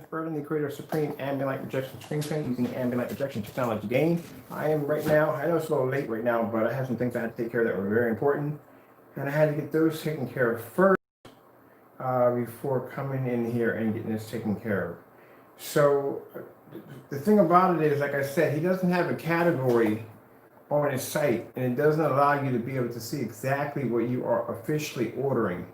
Burden, the creator of Supreme Ambient Light Projection Screen Paint using Ambient Light Projection Technology Gain. I am right now, I know it's a little late right now, but I have some things I had to take care of that were very important. And I had to get those taken care of first before coming in here and getting this taken care of. So the thing about it is, like I said, he doesn't have a category on his site, and it doesn't allow you to be able to see exactly what you are officially ordering.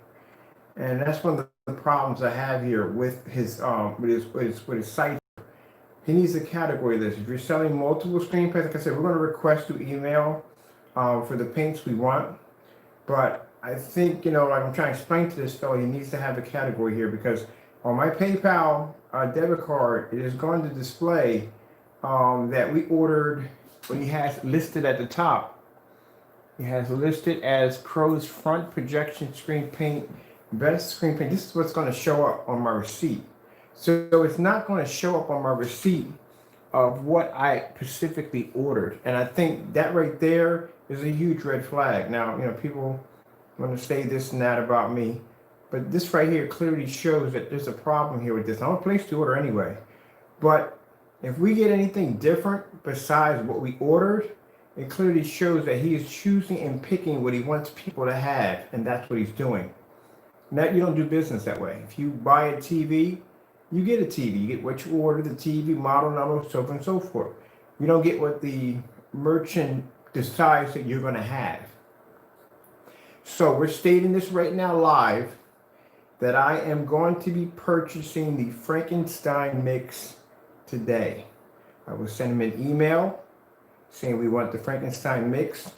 And that's one of the problems I have here with his site. He needs a category list. If you're selling multiple screen paints, like I said, we're going to request through email for the paints we want. But I think, like I'm trying to explain to this fellow, he needs to have a category here, because on my PayPal debit card, it is going to display that we ordered what he has listed at the top. He has listed as Pro's Front Projection Screen Paint, Best Screen Paint. This is what's going to show up on my receipt. So it's not going to show up on my receipt of what I specifically ordered. And I think that right there is a huge red flag. Now, people want to say this and that about me, but this right here clearly shows that there's a problem here with this. I'm going to place the order anyway. But if we get anything different besides what we ordered, it clearly shows that he is choosing and picking what he wants people to have, and that's what he's doing. Now, you don't do business that way. If you buy a TV, you get a TV. You get what you order, the TV, model number, so on and so forth. You don't get what the merchant decides that you're going to have. So we're stating this right now live, that I am going to be purchasing the Frankenstein mix today. I will send him an email saying we want the Frankenstein mix.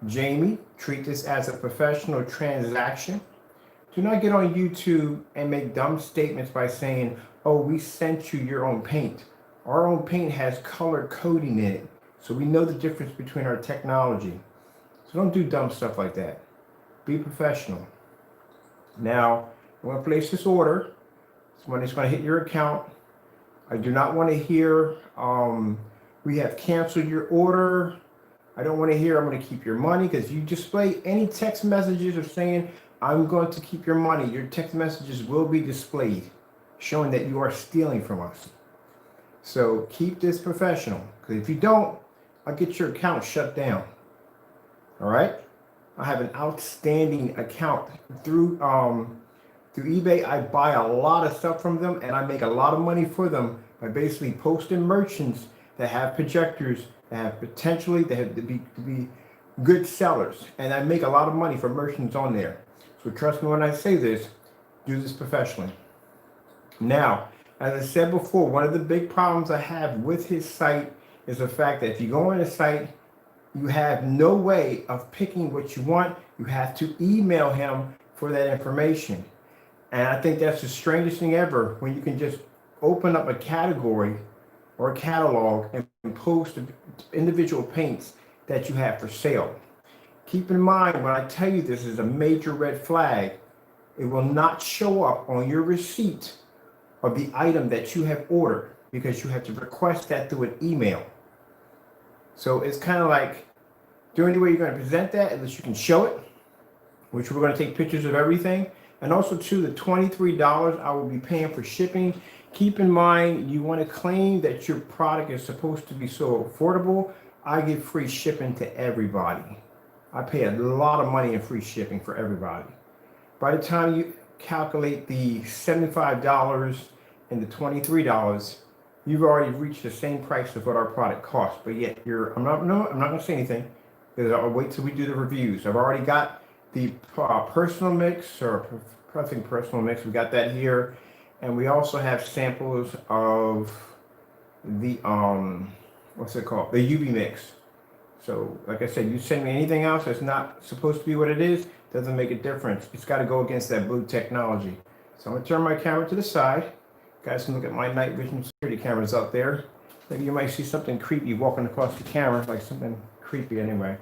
Jamie, treat this as a professional transaction. Do not get on YouTube and make dumb statements by saying, oh, we sent you your own paint. Our own paint has color coding in it, so we know the difference between our technology. So don't do dumb stuff like that. Be professional. Now, I'm going to place this order. This money's going to hit your account. I do not want to hear, we have canceled your order. I don't want to hear, I'm going to keep your money, because you display any text messages of saying, I'm going to keep your money, your text messages will be displayed, showing that you are stealing from us. So keep this professional, because if you don't, I'll get your account shut down. All right? I have an outstanding account through eBay. I buy a lot of stuff from them, and I make a lot of money for them by basically posting merchants that have projectors, that have potentially, that have to be good sellers. And I make a lot of money for merchants on there. So trust me when I say this, do this professionally. Now, as I said before, one of the big problems I have with his site is the fact that if you go on his site, you have no way of picking what you want. You have to email him for that information. And I think that's the strangest thing ever, when you can just open up a category or a catalog and post individual paints that you have for sale. Keep in mind, when I tell you this is a major red flag, it will not show up on your receipt of the item that you have ordered, because you have to request that through an email. So it's kind of like, the only way you're going to present that is you can show it, which we're going to take pictures of everything. And also, too, the $23 I will be paying for shipping. Keep in mind, you want to claim that your product is supposed to be so affordable. I give free shipping to everybody. I pay a lot of money in free shipping for everybody. By the time you calculate the $75 and the $23, you've already reached the same price of what our product costs. But yet I'm not going to say anything, because I'll wait till we do the reviews. I've already got the personal mix, or I think personal mix. We got that here, and we also have samples of the what's it called? The UV mix. So, like I said, you send me anything else that's not supposed to be what it is, doesn't make a difference. It's got to go against that blue technology. So I'm going to turn my camera to the side. You guys can look at my night vision security cameras up there. Maybe you might see something creepy walking across the camera, like something creepy anyway.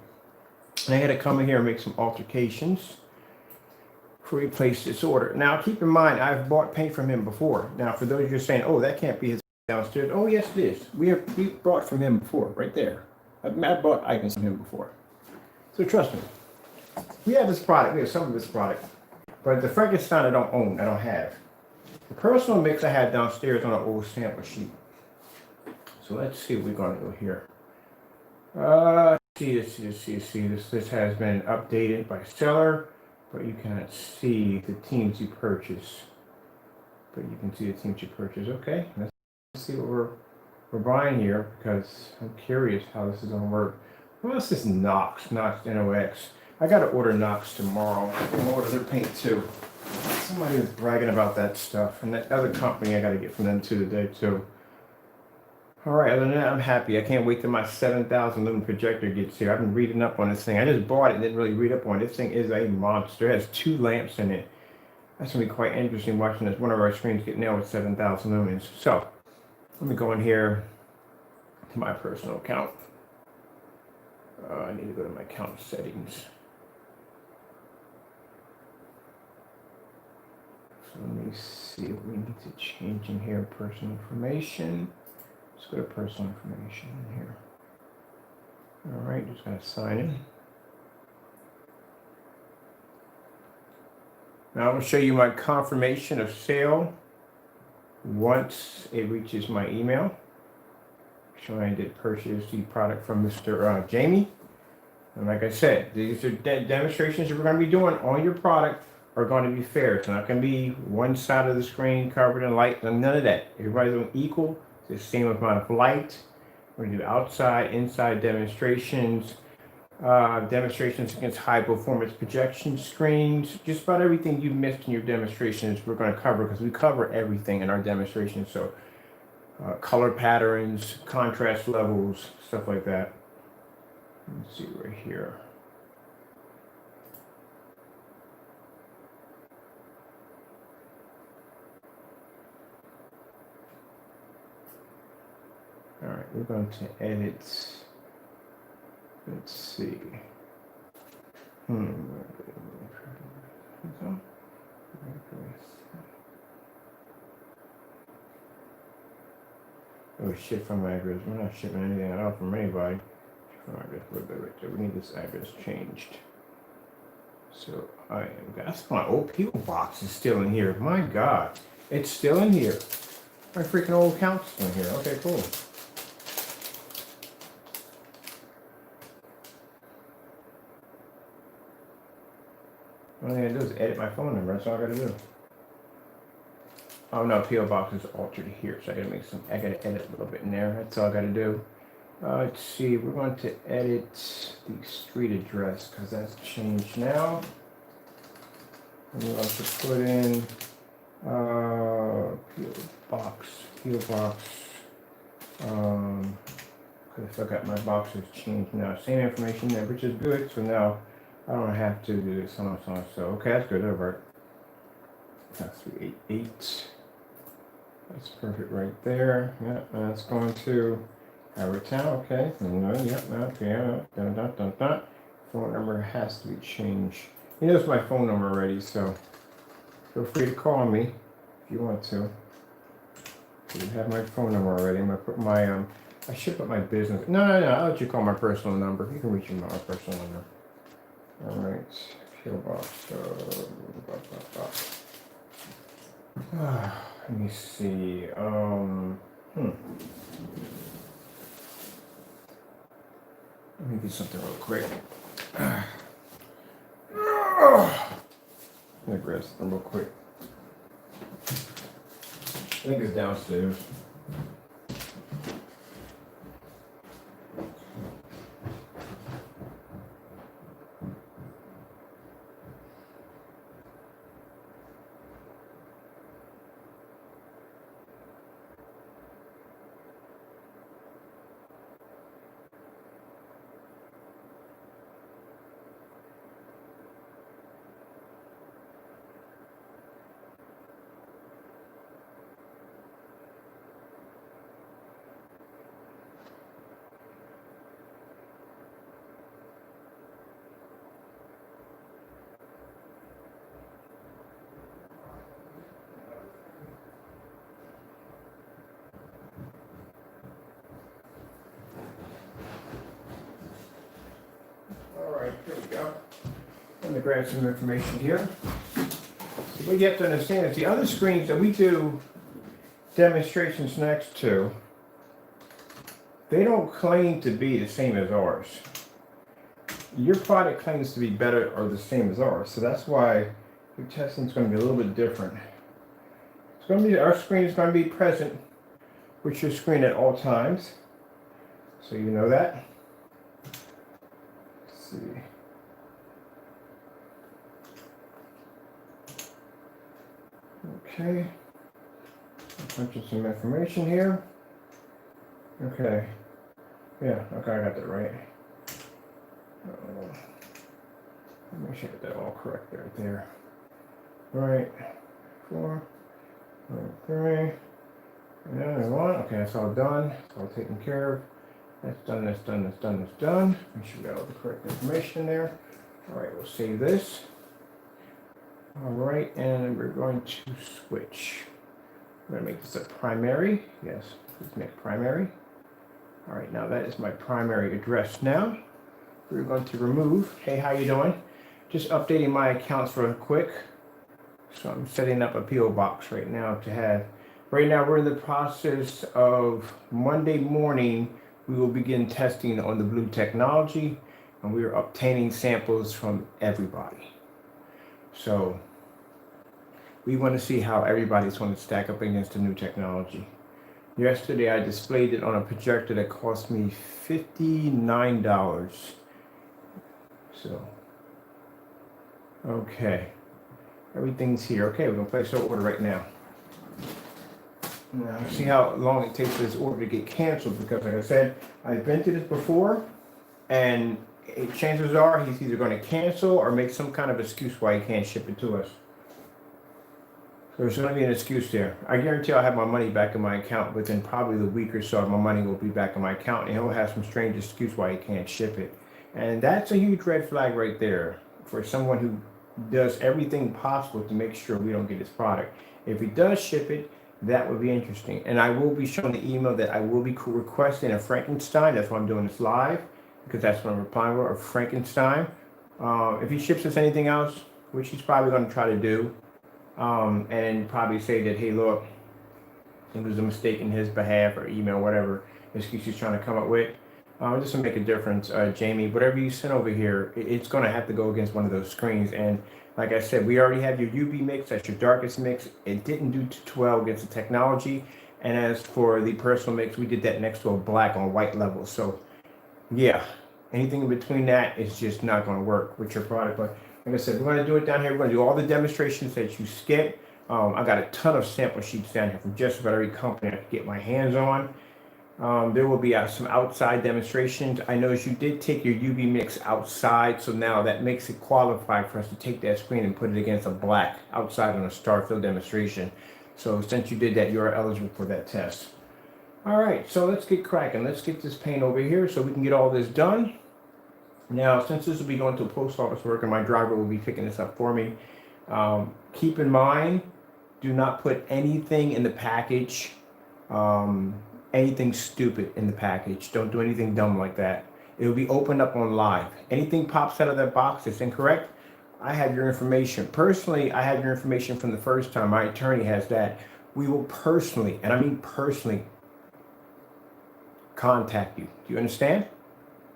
And I had to come in here and make some altercations before we place this order. Now, keep in mind, I've bought paint from him before. Now, for those of you saying, oh, that can't be his downstairs. Oh, yes, it is. We bought from him before, right there. I've bought items from him before. So trust me. We have this product. We have some of this product. But the Frankenstein I don't own. I don't have. The personal mix I had downstairs on an old sample sheet. So let's see what we're going to do here. See. This has been updated by seller, but you cannot see the teams you purchase. But you can see the teams you purchase. Okay, let's see what we're buying here because I'm curious how this is going to work. What's this Knox NOx? I got to order Knox tomorrow. I'm going to order their paint too. Somebody was bragging about that stuff, and that other company I got to get from them too today too. All right, other than that, I'm happy. I can't wait till my 7,000 lumen projector gets here. I've been reading up on this thing. I just bought it and didn't really read up on it. This thing is a monster. It has 2 lamps in it. That's going to be quite interesting watching this. One of our screens get nailed with 7,000 lumens. So, let me go in here to my personal account. I need to go to my account settings. So let me see what we need to change in here. Personal information. Let's go to personal information in here. All right, just gotta sign in. Now I'm gonna show you my confirmation of sale once it reaches my email. Showing I did purchase the product from Mr. Jamie. And like I said, these are demonstrations that we're gonna be doing on your product are going to be fair. It's not going to be one side of the screen covered in light, none of that. Everybody's doing equal, the same amount of light. We're going to do outside, inside demonstrations, demonstrations against high performance projection screens. Just about everything you missed in your demonstrations we're going to cover because we cover everything in our demonstrations. So color patterns, contrast levels, stuff like that. Let's see right here. All right, we're going to edit. Let's see. Oh, shit from address. We're not shipping anything at all from anybody. We need this address changed. So that's my old P.O. box is still in here. My God, it's still in here. My freaking old account's still in here. Okay, cool. All I gotta do is edit my phone number. That's all I gotta do. Oh no, P.O. box is altered here, so I gotta edit a little bit in there. That's all I gotta do. Let's see, we're going to edit the street address because that's changed now. And we're going to put in P.O. box. Because I forgot my box has changed now. Same information there, which is good. So now I don't have to do this on. So okay, that's good. That'll work. That's 388. That's perfect right there. Yeah, that's going to our town. Okay. Phone number has to be changed. He knows my phone number already, so feel free to call me if you want to. You have my phone number already. I'm gonna put my I should put my business. No. I'll let you call my personal number. You can reach me on my personal number. All right. PO box. Let me see. Let me do something real quick. Let me grab something real quick. I think it's downstairs. Here we go. Let me grab some information here. See what you have to understand is the other screens that we do demonstrations next to, they don't claim to be the same as ours. Your product claims to be better or the same as ours, so that's why your testing is going to be a little bit different. It's going to be, our screen is going to be present with your screen at all times, so you know that. Let's see. Okay. Punch in some information here. Okay. Yeah, okay, I got that right. Let me sure I get that all correct right there. Right. 4, 3, and 1. Okay, that's all done. It's all taken care of. That's done, that's done, that's done, that's done. Make sure we got all the correct information in there. All right, we'll save this. All right, and we're going to switch. We're gonna make this a primary. Yes, let's make primary. All right, now that is my primary address now. We're going to remove, hey, how you doing? Just updating my accounts real quick. So I'm setting up a PO box right now to have, right now we're in the process of Monday morning, we will begin testing on the blue technology, and we are obtaining samples from everybody. So we want to see how everybody's going to stack up against the new technology. Yesterday I displayed it on a projector that cost me $59. So, okay. Everything's here. Okay, we're gonna place our order right now. Now, see how long it takes for this order to get canceled, because like I said, I've been through this before, and chances are he's either gonna cancel or make some kind of excuse why he can't ship it to us. So there's gonna be an excuse there. I guarantee I'll have my money back in my account within probably the week or so. My money will be back in my account, and he'll have some strange excuse why he can't ship it. And that's a huge red flag right there for someone who does everything possible to make sure we don't get his product. If he does ship it, that would be interesting. And I will be showing the email that I will be requesting a Frankenstein. That's why I'm doing this live, because that's what I'm replying for, a Frankenstein. If he ships us anything else, which he's probably going to try to do, and probably say that, hey, look, it was a mistake in his behalf, or email, whatever excuse he's trying to come up with. This will make a difference, Jamie. Whatever you send over here, it's going to have to go against one of those screens. And like I said, we already have your UV mix. That's your darkest mix. It didn't do too well against the technology. And as for the personal mix, we did that next to a black on white level. So, yeah, anything in between that is just not going to work with your product. But like I said, we're going to do it down here. We're going to do all the demonstrations that you skip. I got a ton of sample sheets down here from just about every company I could get my hands on. There will be some outside demonstrations. I noticed you did take your UV mix outside, so now that makes it qualified for us to take that screen and put it against a black outside on a star field demonstration. So since you did that, you are eligible for that test. All right, so let's get cracking. Let's get this paint over here so we can get all this done. Now, since this will be going to a post office worker, my driver will be picking this up for me. Keep in mind, do not put anything in the package. Anything stupid in the package. Don't do anything dumb like that. It will be opened up on live. Anything pops out of that box that's incorrect, I have your information. Personally, I have your information from the first time. My attorney has that. We will personally, and I mean personally, contact you. Do you understand?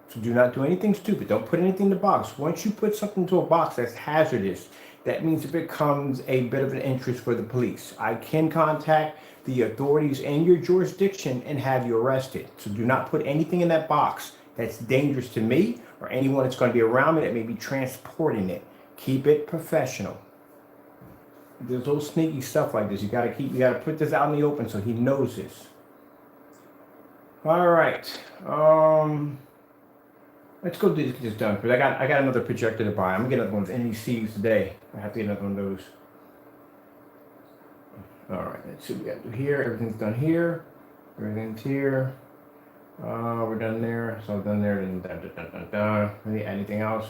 So do not do anything stupid. Don't put anything in the box. Once you put something into a box that's hazardous, that means it becomes a bit of an interest for the police. I can contact the authorities in your jurisdiction and have you arrested. So do not put anything in that box that's dangerous to me or anyone that's going to be around me that may be transporting it. Keep it professional. There's little sneaky stuff like this. You got to put this out in the open so he knows this. All right. Let's go get this done, because I got another projector to buy. I'm gonna get another one of NECs today. I have to get another one of those. All right, let's see what we got to do here. Everything's done here. Everything's here. We're done there. So done there. Really anything else?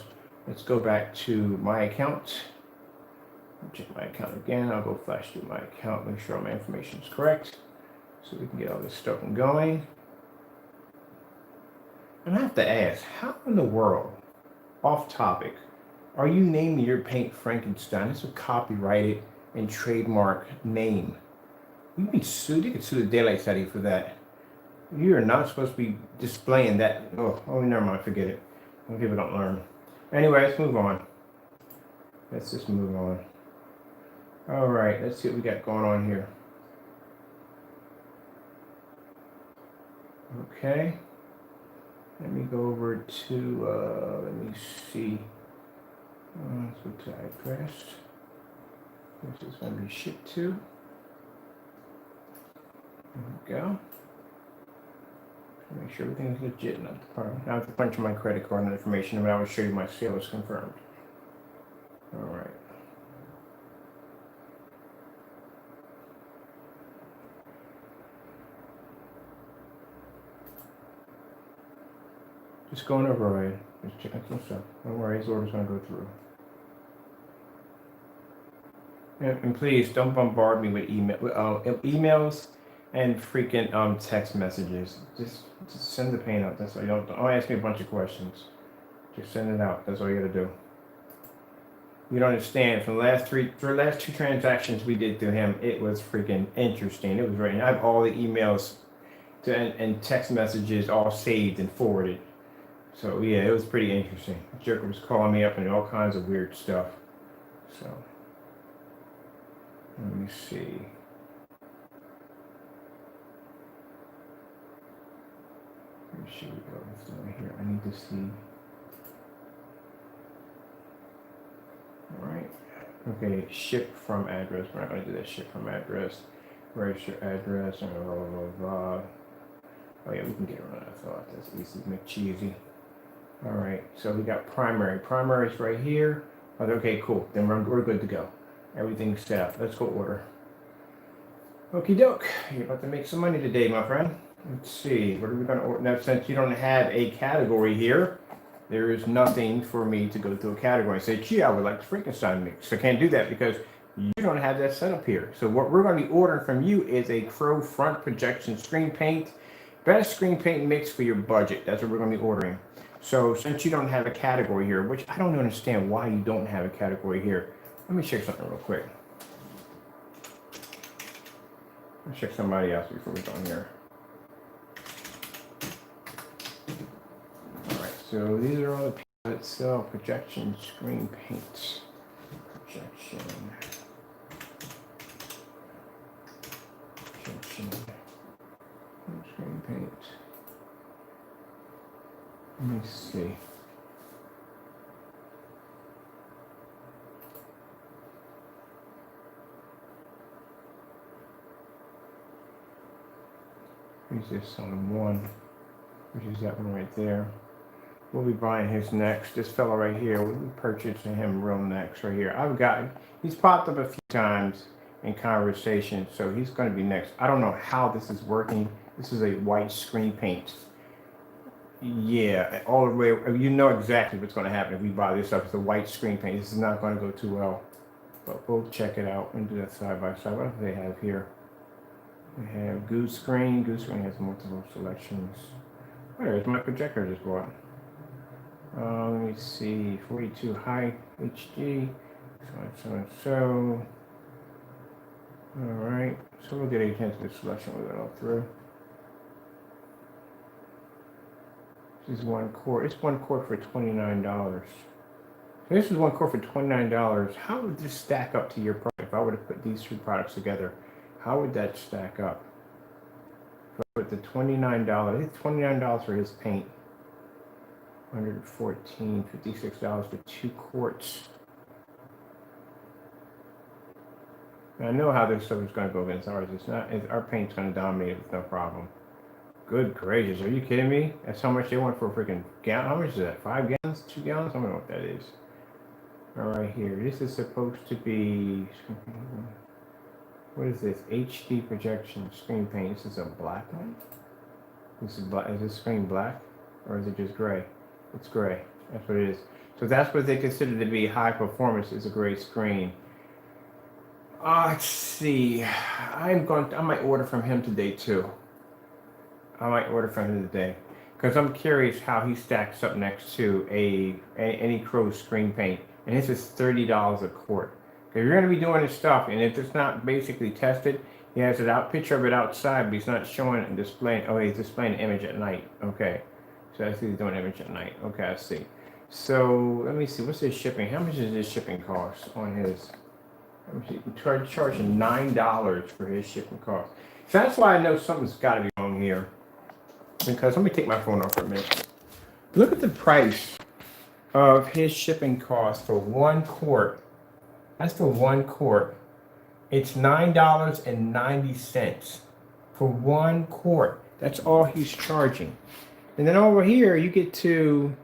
Let's go back to my account. Check my account again. I'll go flash through my account, make sure all my information is correct, so we can get all this stuff going. And I have to ask, how in the world, off topic, are you naming your paint Frankenstein? It's copyrighted. and trademark name. You can be sued. You can sue the daylights out of you for that. You are not supposed to be displaying that. Oh, never mind. Forget it. Some people don't learn. Anyway, let's move on. Let's just move on. All right, let's see what we got going on here. Okay. Let me go over to, let me see. Let's go to address. This is going to be shipped to. There we go. Make sure everything's legit. Not the problem. Now I have to punch in my credit card and information, but I will show you my sale is confirmed. All right. Just going over already. Just checking some stuff. Don't worry, his order's gonna go through. And please don't bombard me with emails and freaking text messages. Just send the paint out. That's all. You don't ask me a bunch of questions. Just send it out. That's all you gotta do. You don't understand. For the last two transactions we did through him, it was freaking interesting. It was right. I have all the emails and text messages all saved and forwarded. So yeah, it was pretty interesting. The jerk was calling me up and all kinds of weird stuff. So let me see. Where should we go? Let's go right here. I need to see. All right. Okay, ship from address. We're not going to do that. Ship from address. Register address and blah blah blah blah. Oh yeah, we can get around. I thought that's easy to make cheesy. All right, so we got primary. Primary is right here. Oh, okay, cool. Then we're good to go. Everything's set up. Let's go order. Okie doke. You're about to make some money today, my friend. Let's see. What are we going to order? Now, since you don't have a category here, there is nothing for me to go to a category and say, gee, I would like the Frankenstein mix. I can't do that because you don't have that set up here. So what we're going to be ordering from you is a Crow front projection screen paint. Best screen paint mix for your budget. That's what we're going to be ordering. So since you don't have a category here, which I don't understand why you don't have a category here. Let me check something real quick. Let's check somebody else before we go in here. All right, so these are all the people that sell projection screen paints. Projection screen paint. Let me see. Here's this on one, which is that one right there. We'll be buying his next. This fellow right here, we'll be purchasing him real next right here. He's popped up a few times in conversation, so he's going to be next. I don't know how this is working. This is a white screen paint. Yeah, all the way. You know exactly what's going to happen if we buy this stuff. It's a white screen paint. This is not going to go too well, but we'll check it out and do that side by side. What do they have here? They have Goose Screen. Goose Screen has multiple selections. Where's my projector I just bought? Let me see. 42 high HD. So. All right. So we'll get a chance to the selection with it all through. This is 1 quart. It's 1 quart for $29. So this is 1 quart for $29. How would this stack up to your price? If I were to put these two products together, how would that stack up? If I put the $29, it's $29 for his paint. $114, $56 for 2 quarts. Now, I know how this stuff is going to go against ours. Our paint's going to dominate with no problem. Good gracious, are you kidding me? That's how much they want for a freaking gallon. How much is that? 5 gallons? 2 gallons? I don't know what that is. All right, here. This is supposed to be. What is this? HD projection screen paint. This is a black one. This is black. Is this screen black, or is it just gray? It's gray. That's what it is. So that's what they consider to be high performance. Is a gray screen. Let's see. I might order from him today too. I might order from him today because I'm curious how he stacks up next to any Crow screen paint. And this is $30 a quart. If you're going to be doing this stuff, and if it's not basically tested, he has a picture of it outside, but he's not showing and displaying. Oh, he's displaying the image at night. Okay. So I see he's doing image at night. Okay, I see. So let me see. What's his shipping? How much is his shipping cost on his? Let me see. Charging $9 for his shipping cost. So that's why I know something's got to be wrong here. Because let me take my phone off for a minute. Look at the price of his shipping cost for 1 quart. That's for 1 quart. It's $9.90 for 1 quart. That's all he's charging. And then over here, you get to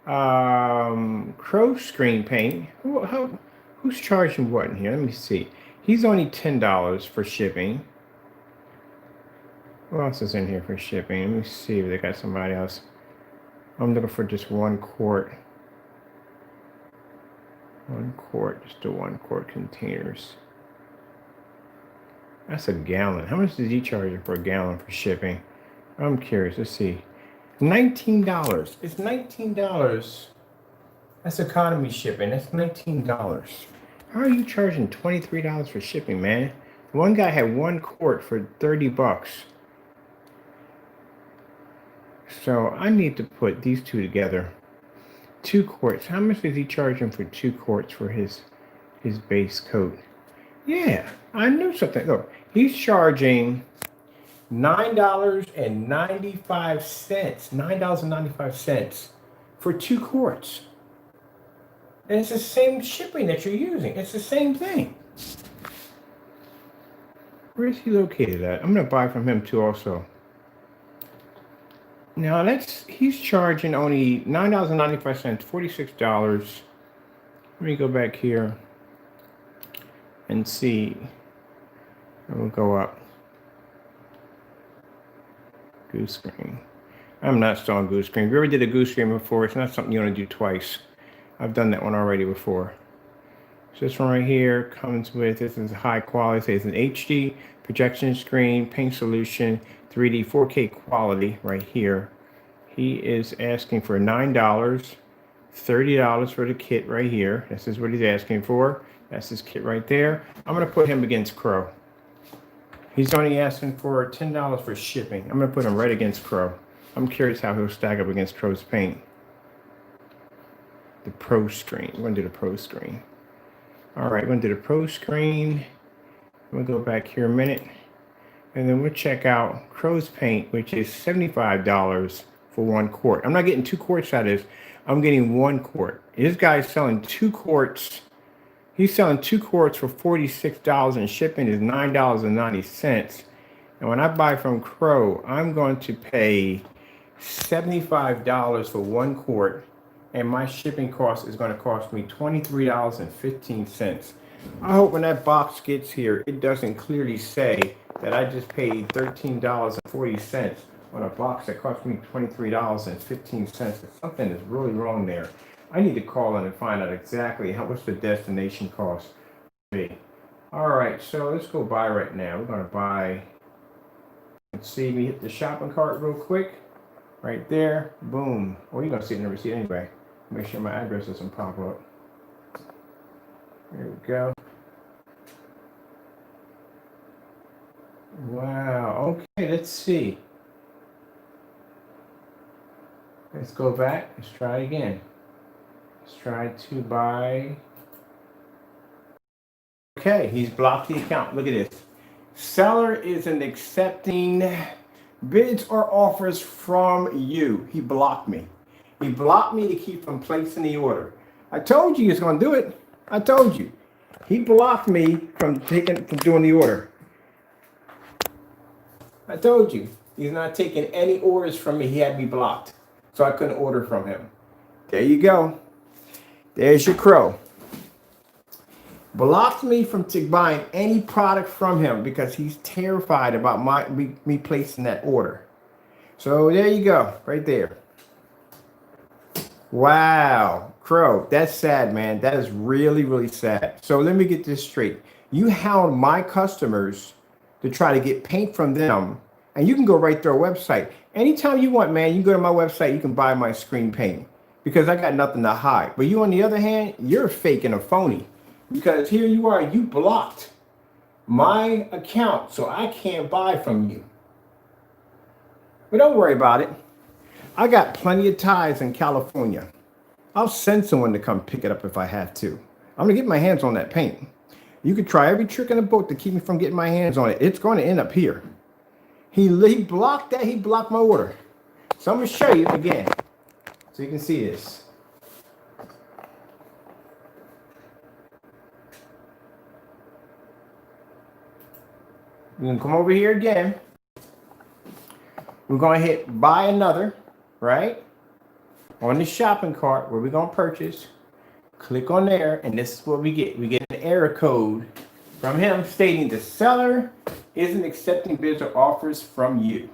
Crow Screen Paint. Who's charging what in here? Let me see. He's only $10 for shipping. What else is in here for shipping? Let me see if they got somebody else. I'm looking for just 1 quart. 1 quart, just the 1 quart containers. That's a gallon. How much does he charge for a gallon for shipping? I'm curious. Let's see. $19. It's $19. That's economy shipping. That's $19. How are you charging $23 for shipping, man? One guy had 1 quart for 30 bucks. So I need to put these two together. 2 quarts. How much is he charging for 2 quarts for his base coat? Yeah, I knew something. Look, he's charging $9.95. $9.95 for 2 quarts. And it's the same shipping that you're using. It's the same thing. Where is he located at? I'm gonna buy from him too also. Now he's charging only $9.95, $46. Let me go back here and see. And we'll go up. Goose screen. I'm not installing goose screen. If you ever did a goose screen before, it's not something you want to do twice. I've done that one already before. So this one right here comes with, this is high quality. It's an HD projection screen, paint solution, 3D 4K quality right here. He is asking for $9, $30 for the kit right here. This is what he's asking for. That's his kit right there. I'm going to put him against Crow. He's only asking for $10 for shipping. I'm going to put him right against Crow. I'm curious how he'll stack up against Crow's paint. The Pro screen. We're going to do the Pro screen. All right, we're going to do the Pro screen. We'll go back here a minute. And then we'll check out Crow's paint, which is $75 for 1 quart. I'm not getting 2 quarts out of this. I'm getting 1 quart. This guy's selling 2 quarts. He's selling 2 quarts for $46 and shipping is $9.90. And when I buy from Crow, I'm going to pay $75 for 1 quart. And my shipping cost is going to cost me $23.15. I hope when that box gets here, it doesn't clearly say that I just paid $13.40 on a box that cost me $23.15. Something is really wrong there. I need to call in and find out exactly what's the destination cost be. All right, so let's go buy right now. We're going to buy. Let's see me hit the shopping cart real quick. Right there. Boom. Well, you're going to see it in the receipt anyway. Make sure my address doesn't pop up. There we go. Wow. Okay, let's see. Let's go back. Let's try again. Let's try to buy. Okay, he's blocked the account. Look at this. Seller isn't accepting bids or offers from you. He blocked me. He blocked me to keep from placing the order. I told you he was going to do it. I told you. He blocked me from doing the order. I told you. He's not taking any orders from me. He had me blocked. So I couldn't order from him. There you go. There's your Crow. Blocked me from buying any product from him because he's terrified about me placing that order. So there you go. Right there. Wow, Crow, that's sad, man. That is really, really sad. So let me get this straight. You hound my customers to try to get paint from them, and you can go right to our website. Anytime you want, man, you can go to my website, you can buy my screen paint because I got nothing to hide. But you, on the other hand, you're fake and a phony. because here you are, you blocked my account, so I can't buy from you. But don't worry about it. I got plenty of ties in California. I'll send someone to come pick it up if I have to. I'm gonna get my hands on that paint. You could try every trick in the book to keep me from getting my hands on it. It's going to end up here. He blocked that. He blocked my order. So I'm gonna show you again, so you can see this. We're gonna come over here again. We're gonna hit buy another, right? On the shopping cart where we're gonna purchase. Click on there, and this is what we get. We get an error code from him stating the seller isn't accepting bids or offers from you.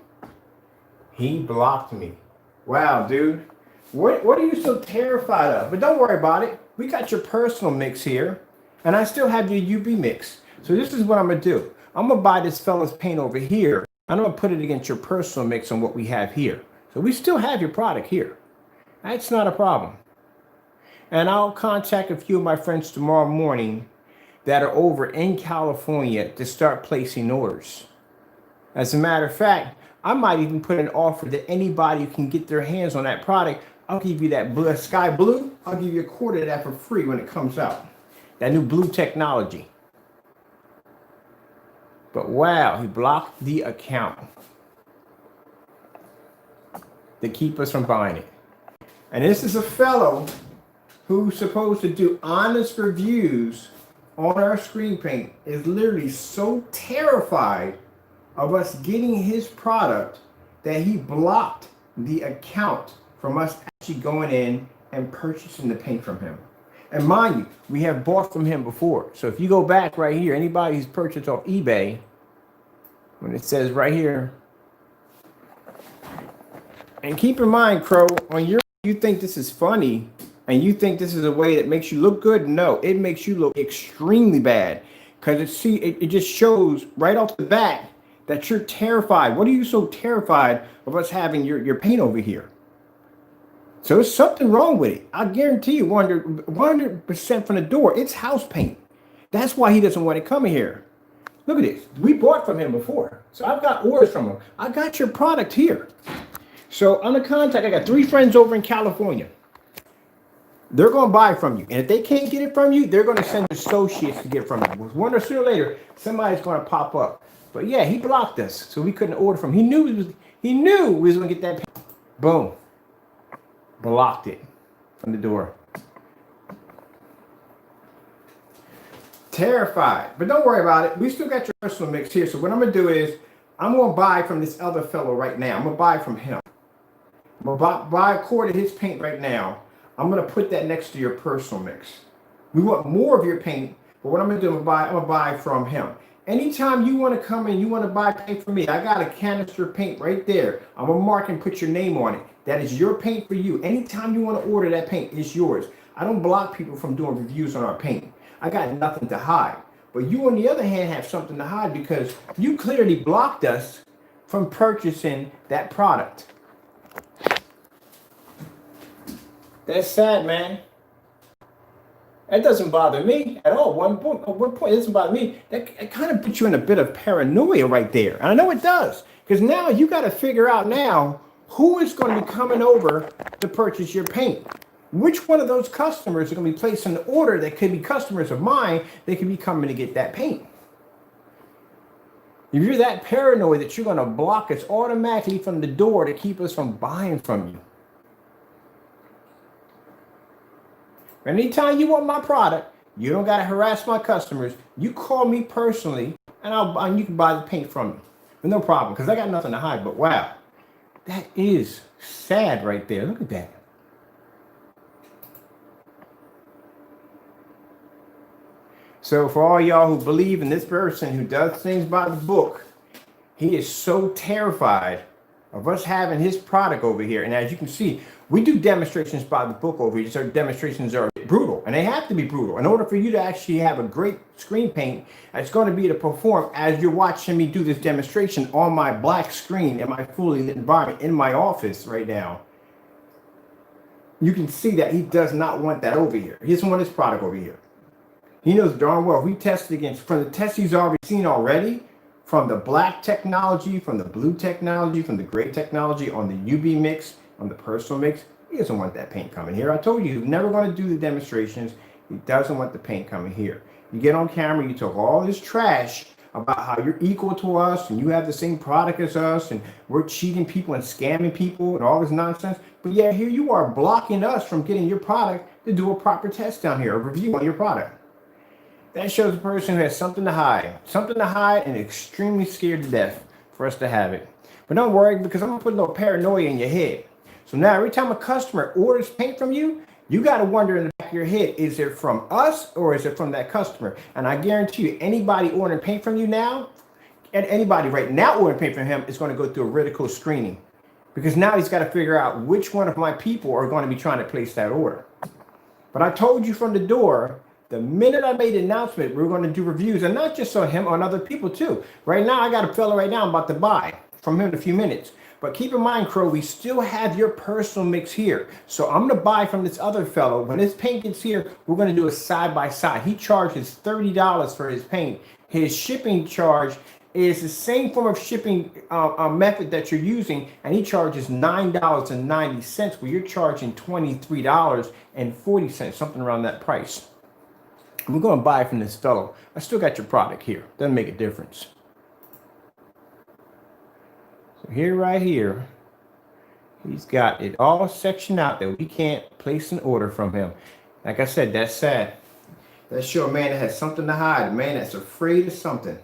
He blocked me. Wow, dude. What are you so terrified of? But don't worry about it. We got your personal mix here, and I still have your UB mix. So this is what I'm gonna do. I'm gonna buy this fella's paint over here, and I'm gonna put it against your personal mix on what we have here. So we still have your product here. That's not a problem. And I'll contact a few of my friends tomorrow morning that are over in California to start placing orders. As a matter of fact, I might even put an offer that anybody who can get their hands on that product, I'll give you that blue, sky blue. I'll give you a quarter of that for free when it comes out. That new blue technology. But wow, he blocked the account to keep us from buying it. And this is a fellow who's supposed to do honest reviews on our screen paint, is literally so terrified of us getting his product that he blocked the account from us actually going in and purchasing the paint from him. And mind you, we have bought from him before. So if you go back right here, anybody who's purchased off eBay, when it says right here, and keep in mind, Crow, on your, you think this is funny, and you think this is a way that makes you look good? No, it makes you look extremely bad, because it just shows right off the bat that you're terrified. What are you so terrified of us having your paint over here? So there's something wrong with it. I guarantee you 100% from the door, it's house paint. That's why he doesn't want it coming here. Look at this. We bought from him before. So I've got orders from him. I got your product here. So on the contact, I got 3 friends over in California. They're going to buy from you. And if they can't get it from you, they're going to send associates to get it from you. One or sooner or later, somebody's going to pop up. But yeah, he blocked us, so we couldn't order from him. He knew we was going to get that paint. Boom. Blocked it from the door. Terrified. But don't worry about it. We still got your personal mix here. So what I'm going to do is I'm going to buy from this other fellow right now. I'm going to buy from him. I'm going to buy a quart of his paint right now. I'm going to put that next to your personal mix. We want more of your paint, but what I'm going to do, I'm going to buy from him. Anytime you want to come in, you want to buy paint from me, I got a canister of paint right there. I'm going to mark and put your name on it. That is your paint for you. Anytime you want to order that paint, it's yours. I don't block people from doing reviews on our paint. I got nothing to hide. But you, on the other hand, have something to hide because you clearly blocked us from purchasing that product. That's sad, man. That doesn't bother me at all. One point, it doesn't bother me. That kind of puts you in a bit of paranoia right there. And I know it does. Because now you got to figure out now who is going to be coming over to purchase your paint. Which one of those customers are going to be placing an order that could be customers of mine, they could be coming to get that paint. If you're that paranoid that you're going to block us automatically from the door to keep us from buying from you. Anytime you want my product, you don't got to harass my customers. You call me personally, and you can buy the paint from me. No problem, because I got nothing to hide. But wow, that is sad right there. Look at that. So for all y'all who believe in this person who does things by the book, he is so terrified of us having his product over here. And as you can see, we do demonstrations by the book over here. So demonstrations are brutal, and they have to be brutal. In order for you to actually have a great screen paint, it's going to be to perform as you're watching me do this demonstration on my black screen in my fully lit environment in my office right now. You can see that he does not want that over here. He doesn't want his product over here. He knows darn well if we tested against, from the tests he's already seen already, from the black technology, from the blue technology, from the gray technology, on the UV mix, on the personal mix, he doesn't want that paint coming here. I told you, he's never going to do the demonstrations. He doesn't want the paint coming here. You get on camera, you talk all this trash about how you're equal to us and you have the same product as us and we're cheating people and scamming people and all this nonsense. But yeah, here you are blocking us from getting your product to do a proper test down here, a review on your product. That shows a person who has something to hide and extremely scared to death for us to have it. But don't worry, because I'm gonna put a little paranoia in your head. So now every time a customer orders paint from you, you got to wonder in the back of your head, is it from us or is it from that customer? And I guarantee you, anybody ordering paint from you now, and anybody right now ordering paint from him is going to go through a critical screening. Because now he's got to figure out which one of my people are going to be trying to place that order. But I told you from the door, the minute I made the announcement, we were going to do reviews, and not just on him, on other people too. Right now, I got a fellow right now I'm about to buy from him in a few minutes. But keep in mind, Crow, we still have your personal mix here. So I'm going to buy from this other fellow. When his paint gets here, we're going to do a side by side. He charges $30 for his paint. His shipping charge is the same form of shipping method that you're using, and he charges $9.90, where you're charging $23.40, something around that price. We're going to buy from this fellow. I still got your product here. Doesn't make a difference. So here, right here, he's got it all sectioned out that we can't place an order from him. Like I said, that's sad. That's sure a man that has something to hide, a man that's afraid of something.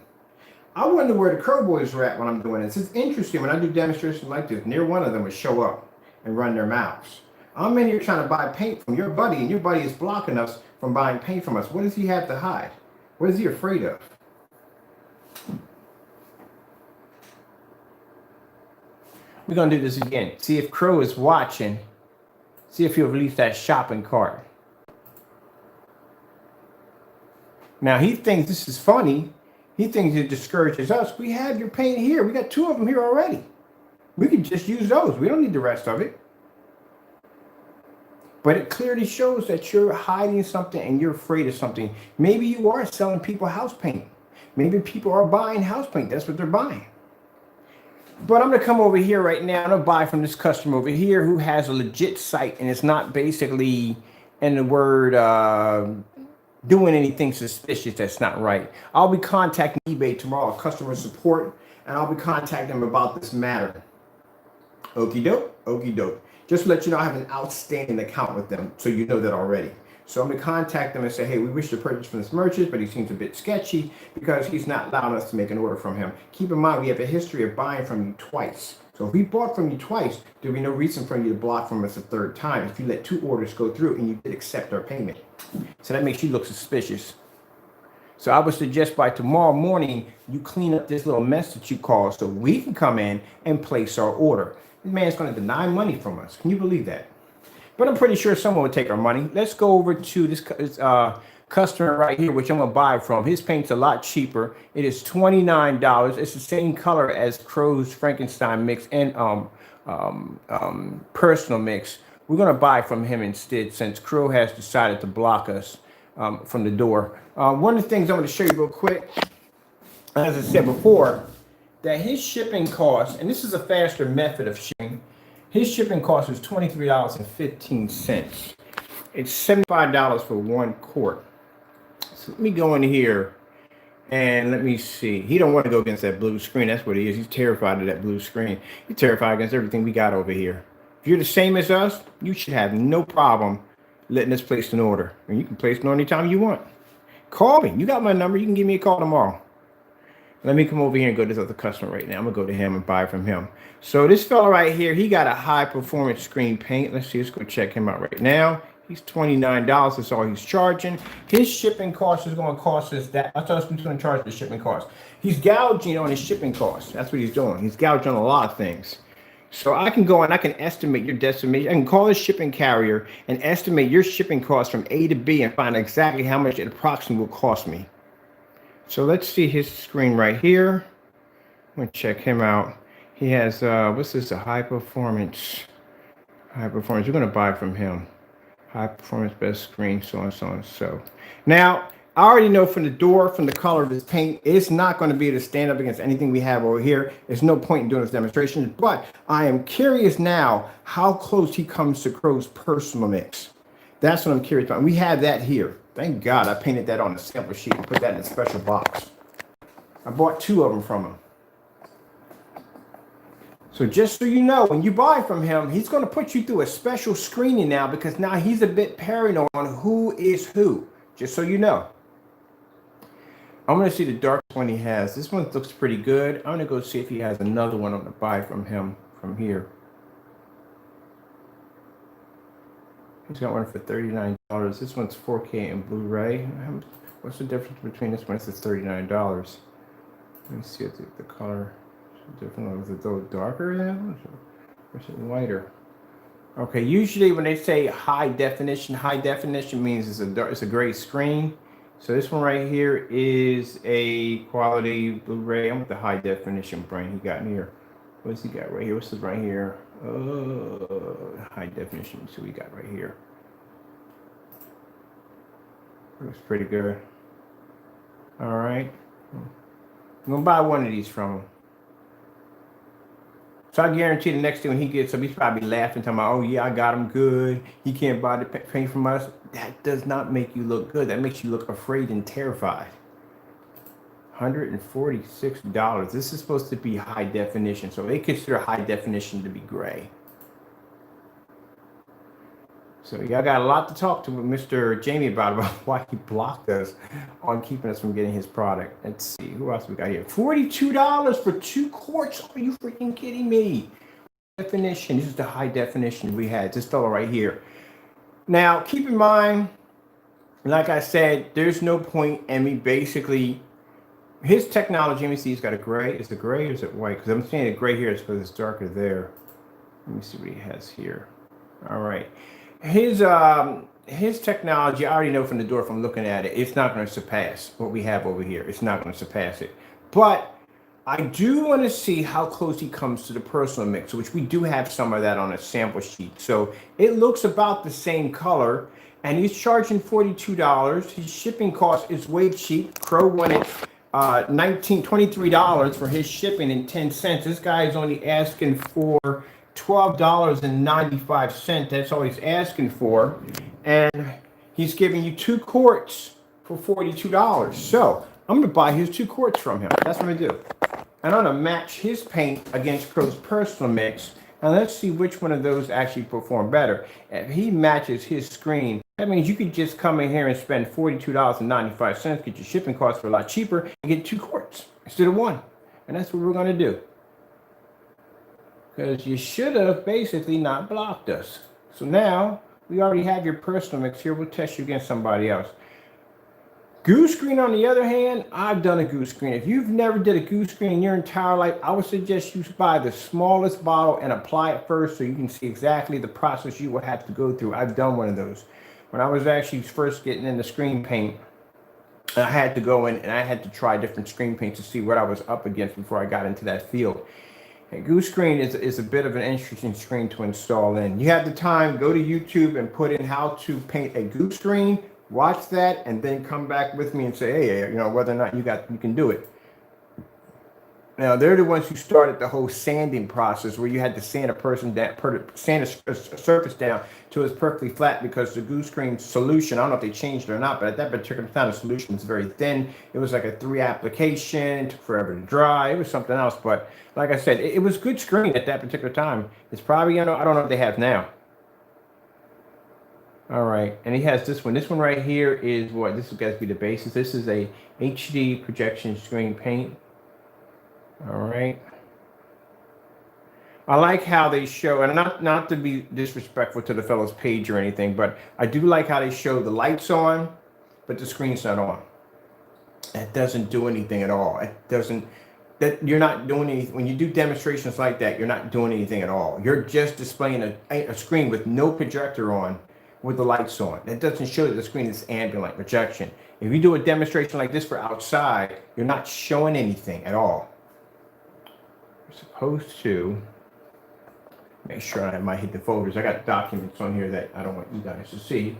I wonder where the Crow Boys are at when I'm doing this. It's interesting when I do demonstrations like this, near one of them would show up and run their mouths. I'm in here trying to buy paint from your buddy, and your buddy is blocking us from buying paint from us. What does he have to hide? What is he afraid of? We're going to do this again. See if Crow is watching. See if he'll release that shopping cart. Now, he thinks this is funny. He thinks it discourages us. We have your paint here. We got 2 of them here already. We could just use those. We don't need the rest of it. But it clearly shows that you're hiding something and you're afraid of something. Maybe you are selling people house paint. Maybe people are buying house paint. That's what they're buying. But I'm going to come over here right now. I'm going to buy from this customer over here who has a legit site, and it's not basically, in the word, doing anything suspicious that's not right. I'll be contacting eBay tomorrow, customer support, and I'll be contacting them about this matter. Okie doke, okie doke. Just to let you know, I have an outstanding account with them, so you know that already. So I'm going to contact them and say, hey, we wish to purchase from this merchant, but he seems a bit sketchy because he's not allowing us to make an order from him. Keep in mind, we have a history of buying from you twice. So if we bought from you twice, there'll be no reason for you to block from us a third time if you let 2 orders go through and you did accept our payment. So that makes you look suspicious. So I would suggest by tomorrow morning, you clean up this little mess that you caused so we can come in and place our order. This man's going to deny money from us. Can you believe that? But I'm pretty sure someone would take our money. Let's go over to this customer right here, which I'm going to buy from. His paint's a lot cheaper. It is $29. It's the same color as Crow's Frankenstein mix and personal mix. We're going to buy from him instead, since Crow has decided to block us from the door. One of the things I'm going to show you real quick, as I said before, that his shipping costs, and this is a faster method of shipping, his shipping cost is $23.15. It's $75 for 1 quart. So let me go in here and let me see. He don't want to go against that blue screen. That's what he is. He's terrified of that blue screen. He's terrified against everything we got over here. If you're the same as us, you should have no problem letting us place an order. And you can place it anytime you want. Call me. You got my number. You can give me a call tomorrow. Let me come over here and go to this other customer right now. I'm going to go to him and buy from him. So this fella right here, he got a high performance screen paint. Let's see. Let's go check him out right now. He's $29. That's all he's charging. His shipping cost is going to cost us that. I thought he was going to charge the shipping cost. He's gouging on his shipping cost. That's what he's doing. He's gouging on a lot of things. So I can go and I can estimate your destination. I can call the shipping carrier and estimate your shipping cost from A to B and find exactly how much it approximately will cost me. So let's see his screen right here. I'm going to check him out. He has, what's this, a high performance. We're going to buy from him. High performance, best screen, so on, so on, so. Now, I already know from the door, from the color of this paint, it's not going to be able to stand up against anything we have over here. There's no point in doing this demonstration, but I am curious now how close he comes to Crow's personal mix. That's what I'm curious about. We have that here. Thank God I painted that on a sample sheet and put that in a special box. I bought 2 of them from him. So just so you know, when you buy from him, he's going to put you through a special screening now, because now he's a bit paranoid on who is who. Just so you know. I'm going to see the darkest one he has. This one looks pretty good. I'm going to go see if he has another one I'm going to buy from him from here. He's got one for $39. This one's 4K and Blu-ray. What's the difference between this one? It says $39. Let me see the color. Different. Is it a little darker then? Or is it lighter? Okay, usually when they say high definition means it's a gray screen. So this one right here is a quality Blu-ray. I'm with the high definition brand he got in here. What's he got right here? What's this right here? High definition. So we got right here. Looks pretty good. All right. I'm gonna buy one of these from him. So I guarantee the next thing when he gets up, he's probably laughing, talking about, oh yeah, I got him good. He can't buy the paint from us. That does not make you look good. That makes you look afraid and terrified. $146. This is supposed to be high definition. So they consider high definition to be gray. So y'all got a lot to talk to with Mr. Jamie about why he blocked us on keeping us from getting his product. Let's see, who else we got here? $42 for 2 quarts. Are you freaking kidding me? Definition. This is the high definition we had. This fellow right here. Now, keep in mind, like I said, there's no point in me basically. His technology, let me see, he's got a gray. Is it gray or is it white? Because I'm saying the gray here is because it's darker there. Let me see what he has here. All right. His technology, I already know from the door from looking at it, it's not going to surpass what we have over here. It's not going to surpass it. But I do want to see how close he comes to the personal mix, which we do have some of that on a sample sheet. So it looks about the same color, and he's charging $42. His shipping cost is way cheap. Crow wanted $23 for his shipping and 10 cents. This guy is only asking for $12.95. That's all he's asking for, and he's giving you 2 quarts for $42. So I'm going to buy his 2 quarts from him. That's what I'm going to do. And I'm going to match his paint against Crow's personal mix, and let's see which one of those actually perform better. If he matches his screen, that means you could just come in here and spend $42.95, get your shipping costs for a lot cheaper, and get 2 quarts instead of 1. And that's what we're going to do. Because you should have basically not blocked us. So now we already have your personal mix here. We'll test you against somebody else. Goose screen, on the other hand, I've done a goose screen. If you've never did a goose screen in your entire life, I would suggest you buy the smallest bottle and apply it first so you can see exactly the process you would have to go through. I've done one of those. When I was actually first getting into screen paint, I had to go in and I had to try different screen paints to see what I was up against before I got into that field. And goose screen is a bit of an interesting screen to install in. You have the time, go to YouTube and put in how to paint a goose screen, watch that, and then come back with me and say, hey, you know, whether or not you can do it. Now, they're the ones who started the whole sanding process where you had to sand sand a surface down till it's perfectly flat, because the goose screen solution, I don't know if they changed it or not, but at that particular time, the solution was very thin. It was like a 3 application, took forever to dry. It was something else. But like I said, it was good screen at that particular time. It's probably, you know, I don't know what they have now. All right, and he has this one. This one right here is what? This has got to be the basis. This is a HD projection screen paint. All right. I like how they show, and not to be disrespectful to the fellow's page or anything, but I do like how they show the lights on, but the screen's not on. It doesn't do anything at all. It doesn't. That you're not doing anything when you do demonstrations like that. You're not doing anything at all. You're just displaying a screen with no projector on, with the lights on. That doesn't show that the screen is ambient light projection. If you do a demonstration like this for outside, you're not showing anything at all. You're supposed to make sure I might hit the folders. I got documents on here that I don't want you guys to see.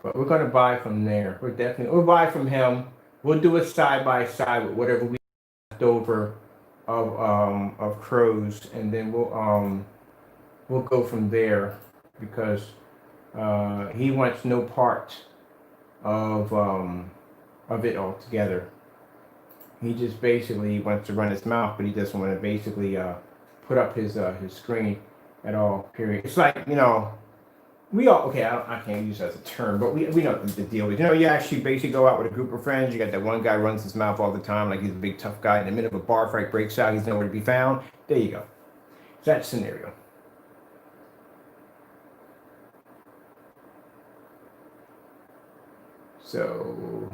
But we're going to buy from there. We'll buy from him. We'll do it side by side with whatever we left over of crows, and then we'll go from there because he wants no part of it altogether. He just basically wants to run his mouth, but he doesn't want to basically put up his screen at all. Period. It's like, you know, we all, okay, I can't use that as a term, but we know what the deal is. You know, you actually basically go out with a group of friends. You got that one guy who runs his mouth all the time, like he's a big tough guy. In the minute of a bar fight breaks out, he's nowhere to be found. There you go. It's that scenario. So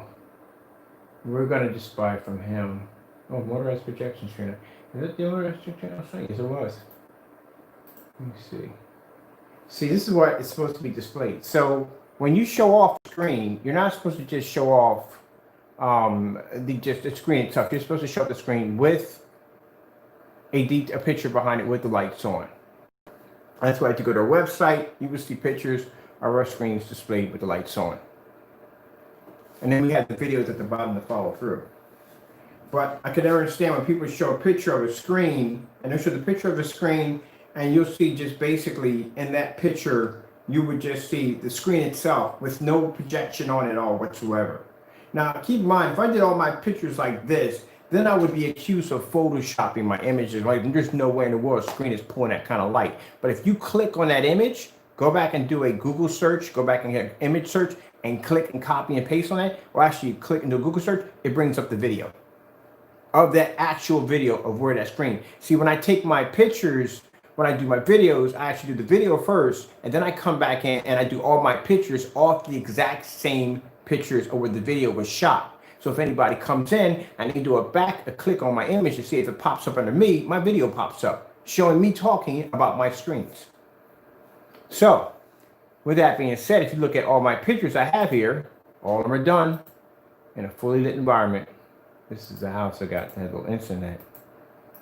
we're gonna just buy from him. Oh, motorized projection trainer. Is that the motorized projection trainer? Oh, yes, it was. Let me see. See, this is what it's supposed to be displayed. So when you show off the screen, you're not supposed to just show off the screen itself. You're supposed to show up the screen with a picture behind it with the lights on. That's why if you go to our website, you will see pictures of our screens displayed with the lights on. And then we have the videos at the bottom to follow through. But I can never understand when people show a picture of a screen, and they show the picture of the screen, and you'll see just basically in that picture, you would just see the screen itself with no projection on it at all whatsoever. Now, keep in mind, if I did all my pictures like this, then I would be accused of photoshopping my images. Like, there's no way in the world a screen is pulling that kind of light. But if you click on that image, go back and do a Google search, go back and hit image search, and click and copy and paste on that, or actually click and do a Google search, it brings up the video of that actual video of where that screen. See, when I take my pictures, when I do my videos, I actually do the video first, and then I come back in and I do all my pictures off the exact same pictures of where the video was shot. So if anybody comes in and they do a click on my image to see if it pops up under me, my video pops up, showing me talking about my screens. So, with that being said, if you look at all my pictures I have here, all of them are done in a fully lit environment. This is the house I got that has a little internet.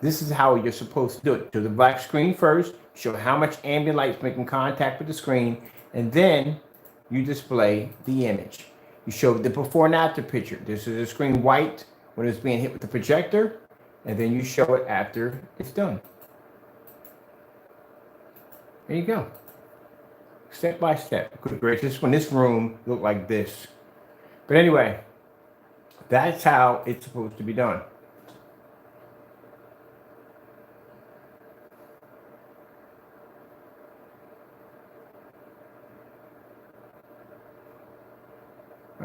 This is how you're supposed to do it. Do the black screen first, show how much ambient light's making contact with the screen, and then you display the image. You show the before and after picture. This is the screen white when it's being hit with the projector, and then you show it after it's done. There you go. Step by step. Good gracious, when this room looked like this. But anyway, that's how it's supposed to be done.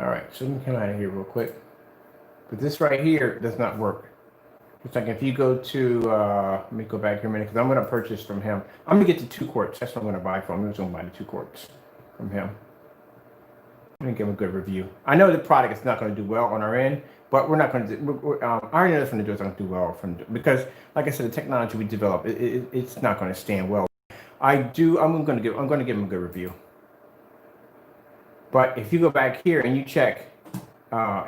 All right, so let me come out of here real quick. But this right here does not work. It's like if you go to, let me go back here a minute, because I'm going to purchase from him. I'm going to get the 2 quarts. That's what I'm going to buy from him. I'm just going to buy the 2 quarts from him. I'm going to give him a good review. I know the product is not going to do well on our end, but we're not going to do, I already know it's going to do, it's not going to do well because, like I said, the technology we develop, it's not going to stand well. I'm going to give him a good review. But if you go back here and you check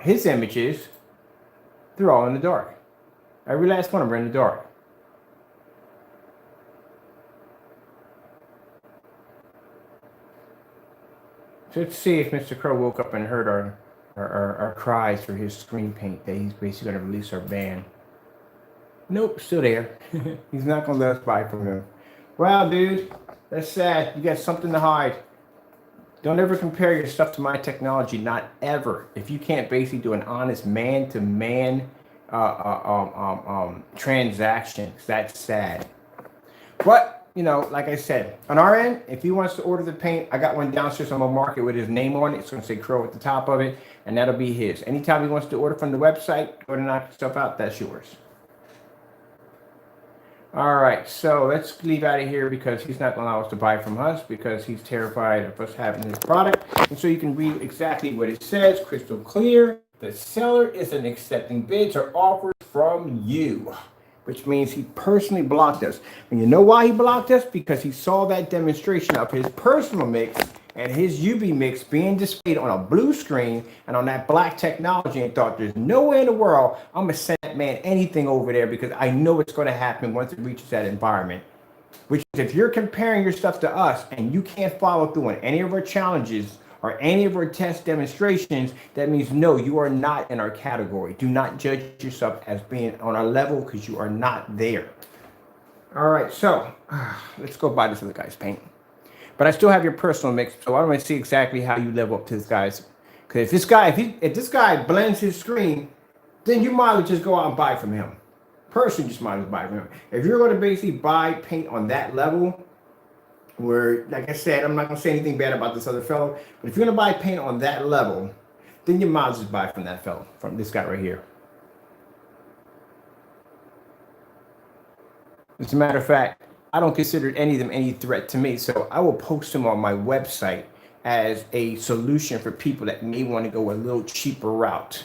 his images, they're all in the dark. Every last one of them are in the dark. So let's see if Mr. Crow woke up and heard our cries for his screen paint that he's basically going to release our ban. Nope, still there. He's not going to let us buy from him. Wow, dude, that's sad. You got something to hide. Don't ever compare your stuff to my technology, not ever. If you can't basically do an honest man-to-man transaction, that's sad. But, you know, like I said, on our end, if he wants to order the paint, I got one downstairs I'm gonna mark it with his name on it. It's gonna say Crow at the top of it, and that'll be his. Anytime he wants to order from the website, go to knock stuff out, that's yours. All right, so let's leave out of here because he's not going to allow us to buy from us because he's terrified of us having his product. And so you can read exactly what it says, crystal clear. The seller isn't accepting bids or offers from you, which means he personally blocked us. And you know why he blocked us? Because he saw that demonstration of his personal mix and his UV mix being displayed on a blue screen and on that black technology and thought there's no way in the world I'm going to send that man anything over there because I know it's going to happen once it reaches that environment. Which is if you're comparing your stuff to us and you can't follow through on any of our challenges or any of our test demonstrations, that means no, you are not in our category. Do not judge yourself as being on our level because you are not there. All right, so let's go buy this other guy's paint. But I still have your personal mix, so I want to see exactly how you live up to this guy's. Because if this guy blends his screen, then you might as well just go out and buy from him. Personally, just might as well buy from him. If you're going to basically buy paint on that level, where, like I said, I'm not going to say anything bad about this other fellow, but if you're going to buy paint on that level, then you might as well just buy from that fellow, from this guy right here. As a matter of fact, I don't consider any of them any threat to me, so I will post them on my website as a solution for people that may want to go a little cheaper route.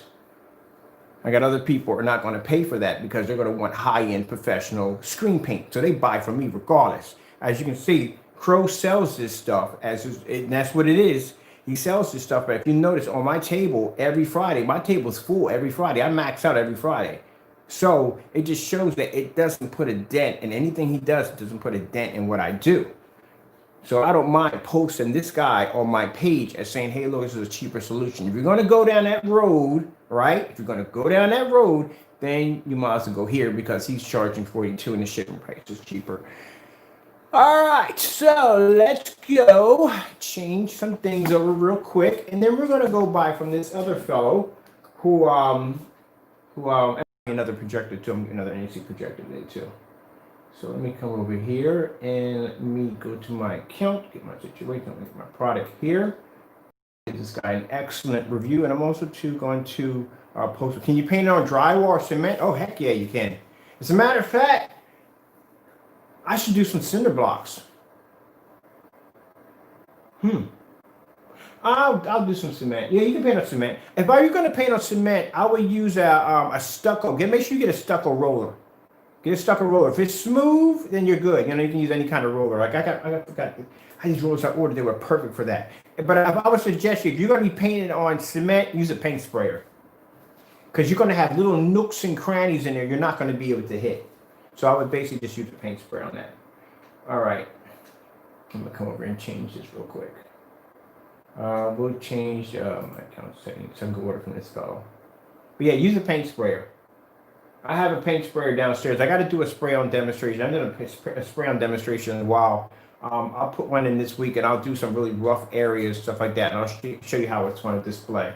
I got other people who are not going to pay for that because they're going to want high-end professional screen paint, so they buy from me regardless. As you can see, Crow sells this stuff, and that's what it is. He sells this stuff, but if you notice on my table every Friday, my table's full every Friday. I max out every Friday. So it just shows that it doesn't put a dent in anything he does. It doesn't put a dent in what I do. So I don't mind posting this guy on my page as saying, hey, look, this is a cheaper solution. If you're going to go down that road, right? If you're going to go down that road, then you might as well go here because he's charging $42 and the shipping price is cheaper. All right, so let's go change some things over real quick. And then we're going to go buy from this other fellow who another projector too, another NEC projector there too. So let me come over here and let me go to my account, get my situation, get my product here. Give this guy an excellent review, and I'm also going to post. Can you paint it on drywall or cement? Oh heck yeah, you can. As a matter of fact, I should do some cinder blocks. I'll do some cement. Yeah, you can paint on cement. If you're going to paint on cement, I would use a stucco. Make sure you get a stucco roller. Get a stucco roller. If it's smooth, then you're good. You know, you can use any kind of roller. Like I these rollers I ordered, they were perfect for that. But if I would suggest you, if you're going to be painting on cement, use a paint sprayer. Because you're going to have little nooks and crannies in there you're not going to be able to hit. So I would basically just use a paint sprayer on that. All right. I'm going to come over and change this real quick. We'll change my account settings. I'm going to order from this fellow. But yeah, use a paint sprayer. I have a paint sprayer downstairs. I got to do a spray on demonstration. I did a spray on demonstration in a while. I'll put one in this week and I'll do some really rough areas, stuff like that. And I'll show you how it's going to display.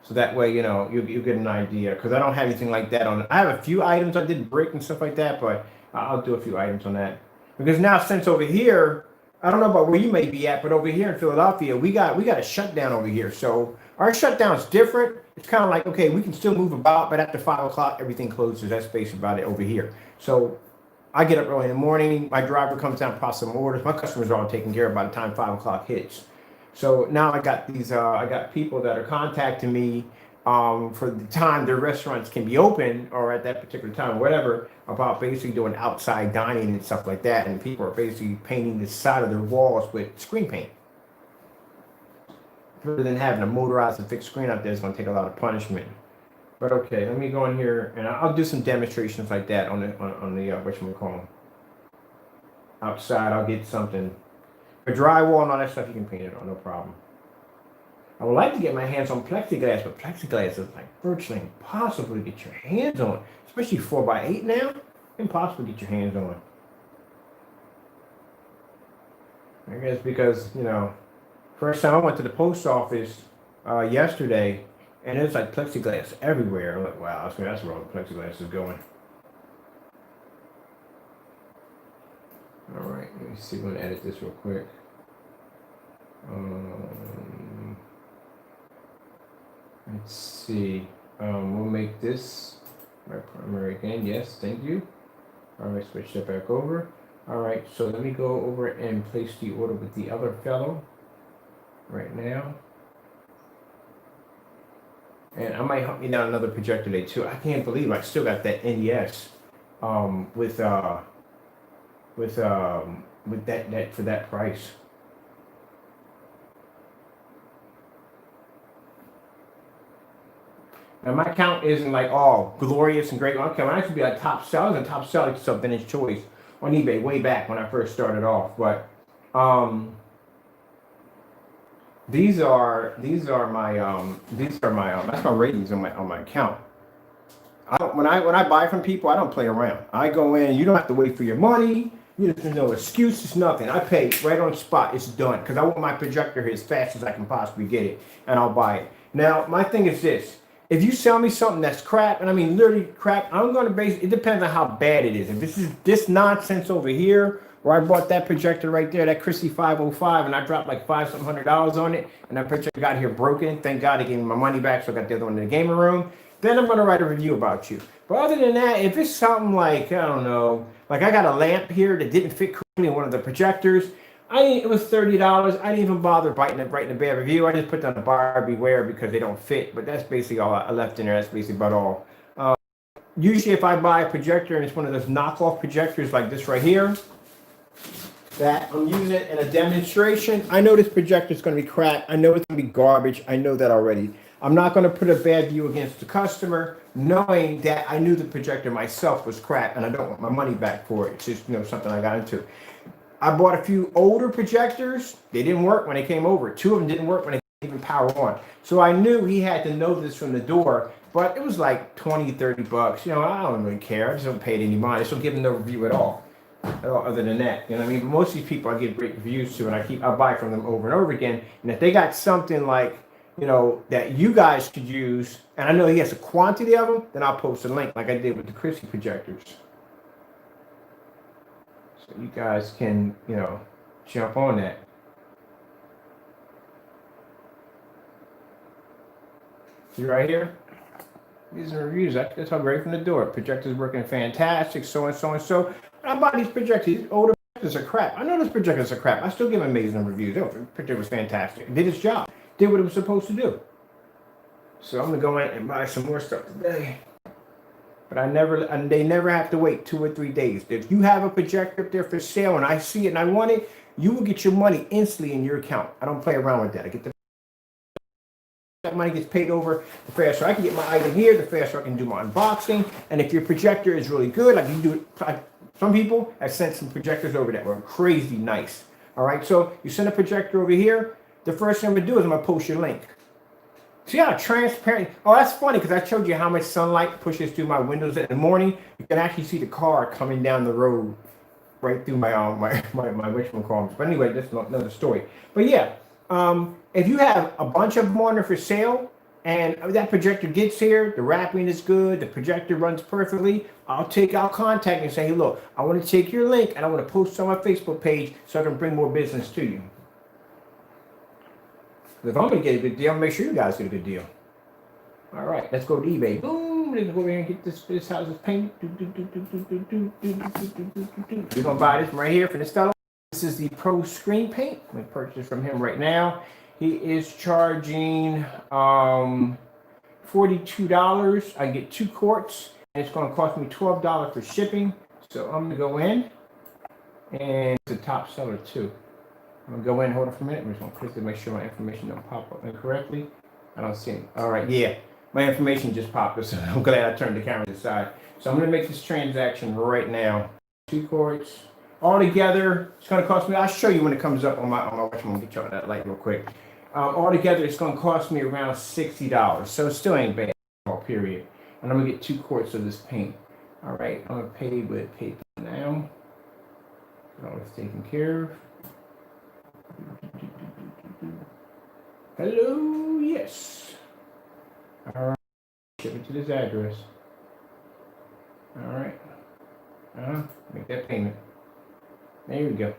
So that way, you know, you'll get an idea. Because I don't have anything like that on. I have a few items. I did brick and stuff like that, but I'll do a few items on that. Because now, since over here, I don't know about where you may be at, but over here in Philadelphia, we got a shutdown over here. So our shutdown's different. It's kind of like, okay, we can still move about, but after 5 o'clock, everything closes. That's basically about it over here. So I get up early in the morning. My driver comes down, process some orders. My customers are all taken care of by the time 5 o'clock hits. So now I got these. I got people that are contacting me for the time their restaurants can be open, or at that particular time, whatever, about basically doing outside dining and stuff like that. And people are basically painting the side of their walls with screen paint. Rather than having a motorized and fixed screen out there, it's going to take a lot of punishment. But okay, let me go in here and I'll do some demonstrations like that on the whatchamacallit. Outside, I'll get something. For drywall and all that stuff, you can paint it on, no problem. I would like to get my hands on plexiglass, but plexiglass is like virtually impossible to get your hands on, especially 4x8 now. Impossible to get your hands on. I guess because, you know, first time I went to the post office yesterday, and there's like plexiglass everywhere. I'm like, wow, that's where all the plexiglass is going. All right, let me see. I'm going to edit this real quick. Let's see. We'll make this my primary again. Yes, thank you. All right, switch that back over. All right, so let me go over and place the order with the other fellow right now. And I might hunt me down another projector today too. I can't believe I still got that NES with that for that price. Now my count isn't like all glorious and great. Okay, I actually be like top sellers and top selling stuff vintage choice on eBay way back when I first started off. But These are my that's my ratings on my account. I don't, when I buy from people, I don't play around. I go in. You don't have to wait for your money. There's no excuses, nothing. I pay right on the spot. It's done because I want my projector here as fast as I can possibly get it, and I'll buy it. Now, my thing is this: if you sell me something that's crap, and I mean literally crap, I'm going to base. It depends on how bad it is. If this is this nonsense over here, where I bought that projector right there, that Christie 505, and I dropped like $500 on it, and that projector got here broken. Thank God they gave me my money back, so I got the other one in the gaming room. Then I'm gonna write a review about you. But other than that, if it's something like, I don't know, like I got a lamp here that didn't fit correctly in one of the projectors. It was $30. I didn't even bother writing a bad review. I just put down the buyer beware because they don't fit. But that's basically all I left in there. That's basically about all. Usually if I buy a projector and it's one of those knockoff projectors like this right here, that I'm using it in a demonstration, I know this projector is going to be crap. I know it's going to be garbage. I know that already. I'm not going to put a bad view against the customer, knowing that I knew the projector myself was crap and I don't want my money back for it. It's just something I got into. I bought a few older projectors. They didn't work when they came over. Two of them didn't work when they even power on. So I knew he had to know this from the door, but it was like 20, 30 bucks. I don't really care. I just don't pay it any mind. I just don't give him no review at all. Other than that, what I mean? But most of these people I give great reviews to, and I buy from them over and over again. And if they got something like, that you guys could use, and I know he has a quantity of them, then I'll post a link like I did with the Christie projectors. So you guys can, jump on that. See right here? These are reviews. That's how great from the door. Projector's working fantastic, so and so and so. I buy these projectors. These older projectors are crap. I know those projectors are crap. I still give them amazing reviews. The projector was fantastic. It did its job. Did what it was supposed to do. So I'm gonna go in and buy some more stuff today. But they never have to wait 2 or 3 days. If you have a projector up there for sale and I see it and I want it, you will get your money instantly in your account. I don't play around with that. I get that money gets paid over, the faster I can get my item here, the faster I can do my unboxing. And if your projector is really good, like you do it, some people have sent some projectors over that were crazy nice. All right, so you send a projector over here. The first thing I'm gonna do is I'm gonna post your link. See how transparent? Oh, that's funny because I showed you how much sunlight pushes through my windows in the morning. You can actually see the car coming down the road right through my whatchamacallit. But anyway, that's another story. But yeah, if you have a bunch of them on there for sale and that projector gets here, the wrapping is good, the projector runs perfectly, I'll contact you and say, hey, look, I want to take your link and I want to post it on my Facebook page so I can bring more business to you. If I'm going to get a good deal, I'll make sure you guys get a good deal. All right, let's go to eBay. Boom, let's go over here and get this house's paint. We're going to buy this right here for this fellow. This is the Pro Screen Paint. I'm going to purchase from him right now. He is charging $42. I get 2 quarts, and it's going to cost me $12 for shipping. So I'm going to go in, and it's a top seller too. I'm going to go in, hold on for a minute. I'm just going to click to make sure my information don't pop up incorrectly. I don't see it. All right, yeah. My information just popped up, so I'm glad I turned the camera to the side. So I'm going to make this transaction right now. 2 quarts. All together, it's going to cost me, I'll show you when it comes up on my watch. I'm going to get y'all that light real quick. All together, it's going to cost me around $60. So it still ain't bad, period. And I'm going to get 2 quarts of this paint. All right, I'm going to pay with PayPal now. All is taken care of. Hello, yes. All right, ship it to this address. All right. Make that payment. There we go.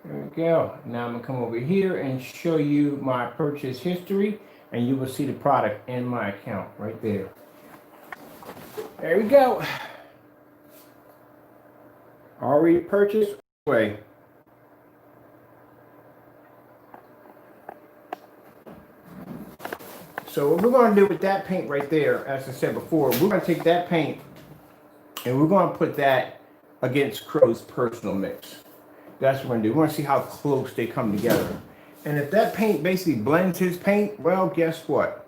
There we go. Now I'm gonna come over here and show you my purchase history, and you will see the product in my account right there. There we go. Already purchased. Way. So what we're going to do with that paint right there, as I said before, we're going to take that paint and we're going to put that against Crow's personal mix. That's what we're going to do. We're going to see how close they come together. And if that paint basically blends his paint, well, guess what?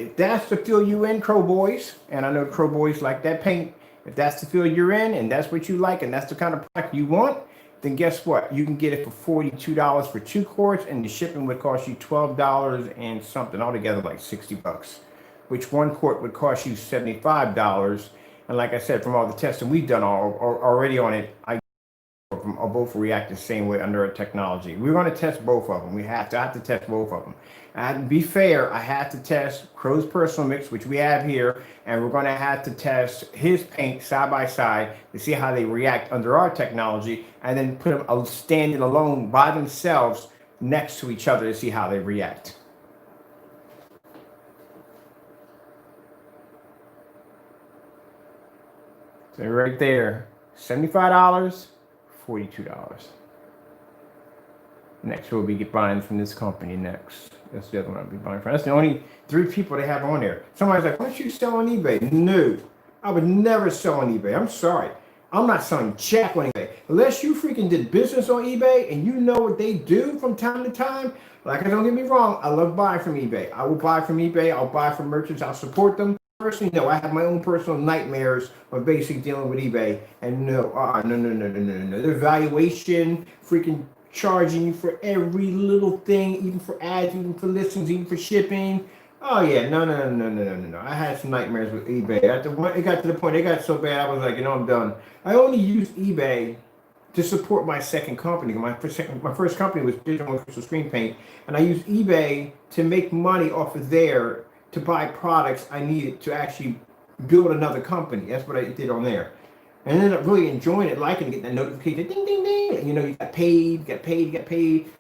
if that's the field you in, Crow Boys, and I know Crow Boys like that paint, if that's the field you're in and that's what you like and that's the kind of product you want, then guess what? You can get it for $42 for 2 quarts, and the shipping would cost you $12 and something, altogether like 60 bucks, which 1 quart would cost you $75. And like I said, from all the testing we've done already on it, I both react the same way under a technology. We're going to test both of them. I have to test both of them. And to be fair, I have to test Crow's Personal Mix, which we have here, and we're going to have to test his paint side by side to see how they react under our technology, and then put them standing alone by themselves next to each other to see how they react. So right there, $75, $42. Next, we'll be buying from this company next. That's the other one I'll be buying from. That's the only 3 people they have on there. Somebody's like, why don't you sell on eBay? No, I would never sell on eBay. I'm sorry. I'm not selling jack on eBay. Unless you freaking did business on eBay and you know what they do from time to time. Like, don't get me wrong, I love buying from eBay. I will buy from eBay. I'll buy from merchants. I'll support them. Personally, no, I have my own personal nightmares of basically dealing with eBay. And no. Their valuation, freaking charging you for every little thing, even for ads, even for listings, even for shipping. Oh yeah, no. I had some nightmares with eBay. It got to the point, it got so bad, I was like, I'm done. I only use eBay to support my second company. My first company was Digital and Crystal Screen Paint, and I used eBay to make money off of there to buy products I needed to actually build another company. That's what I did on there. And I ended up really enjoying it, liking it, getting that notification, ding, ding, ding. You got paid.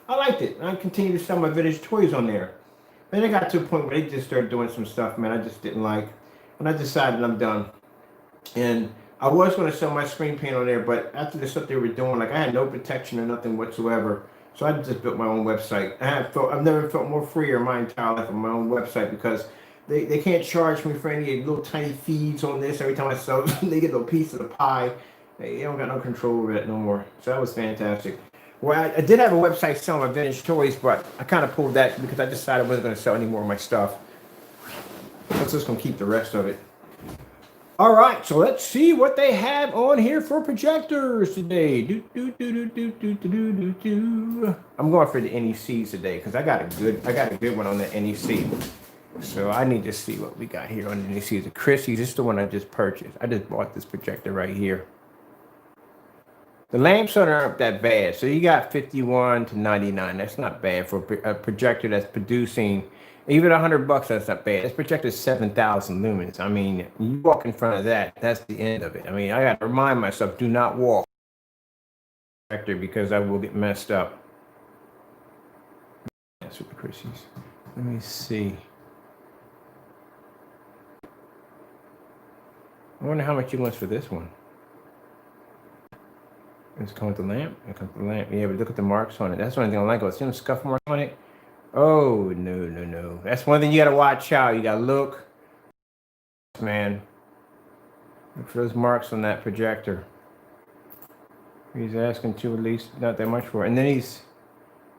I liked it. And I continued to sell my vintage toys on there. Then I got to a point where they just started doing some stuff, man, I just didn't like. And I decided I'm done. And I was going to sell my screen paint on there, but after the stuff they were doing, like I had no protection or nothing whatsoever. So I just built my own website. I've never felt more freer in my entire life on my own website, because they can't charge me for any little tiny fees on this. Every time I sell, they get a little piece of the pie. They don't got no control over it no more. So that was fantastic. Well, I did have a website selling my vintage toys, but I kind of pulled that because I decided I wasn't going to sell any more of my stuff. I was just going to keep the rest of it. All right, so let's see what they have on here for projectors today. I'm going for the NECs today because I got a good one on the NEC. So I need to see what we got here on the NEC. The Christie's. This is the one I just purchased. I just bought this projector right here. The lamps aren't that bad. So you got 51 to 99. That's not bad for a projector that's producing even $100. That's not bad. This projector is 7,000 lumens. I mean, you walk in front of that, that's the end of it. I mean, I got to remind myself, do not walk projector because I will get messed up. That's what the Christie's. Let me see. I wonder how much he wants for this one. It's coming with the lamp. Yeah, but look at the marks on it. That's the only thing I like about it. See them scuff marks on it? Oh, no. That's one thing you got to watch out. You got to look. Man. Look for those marks on that projector. He's asking to at least not that much for it. And then he's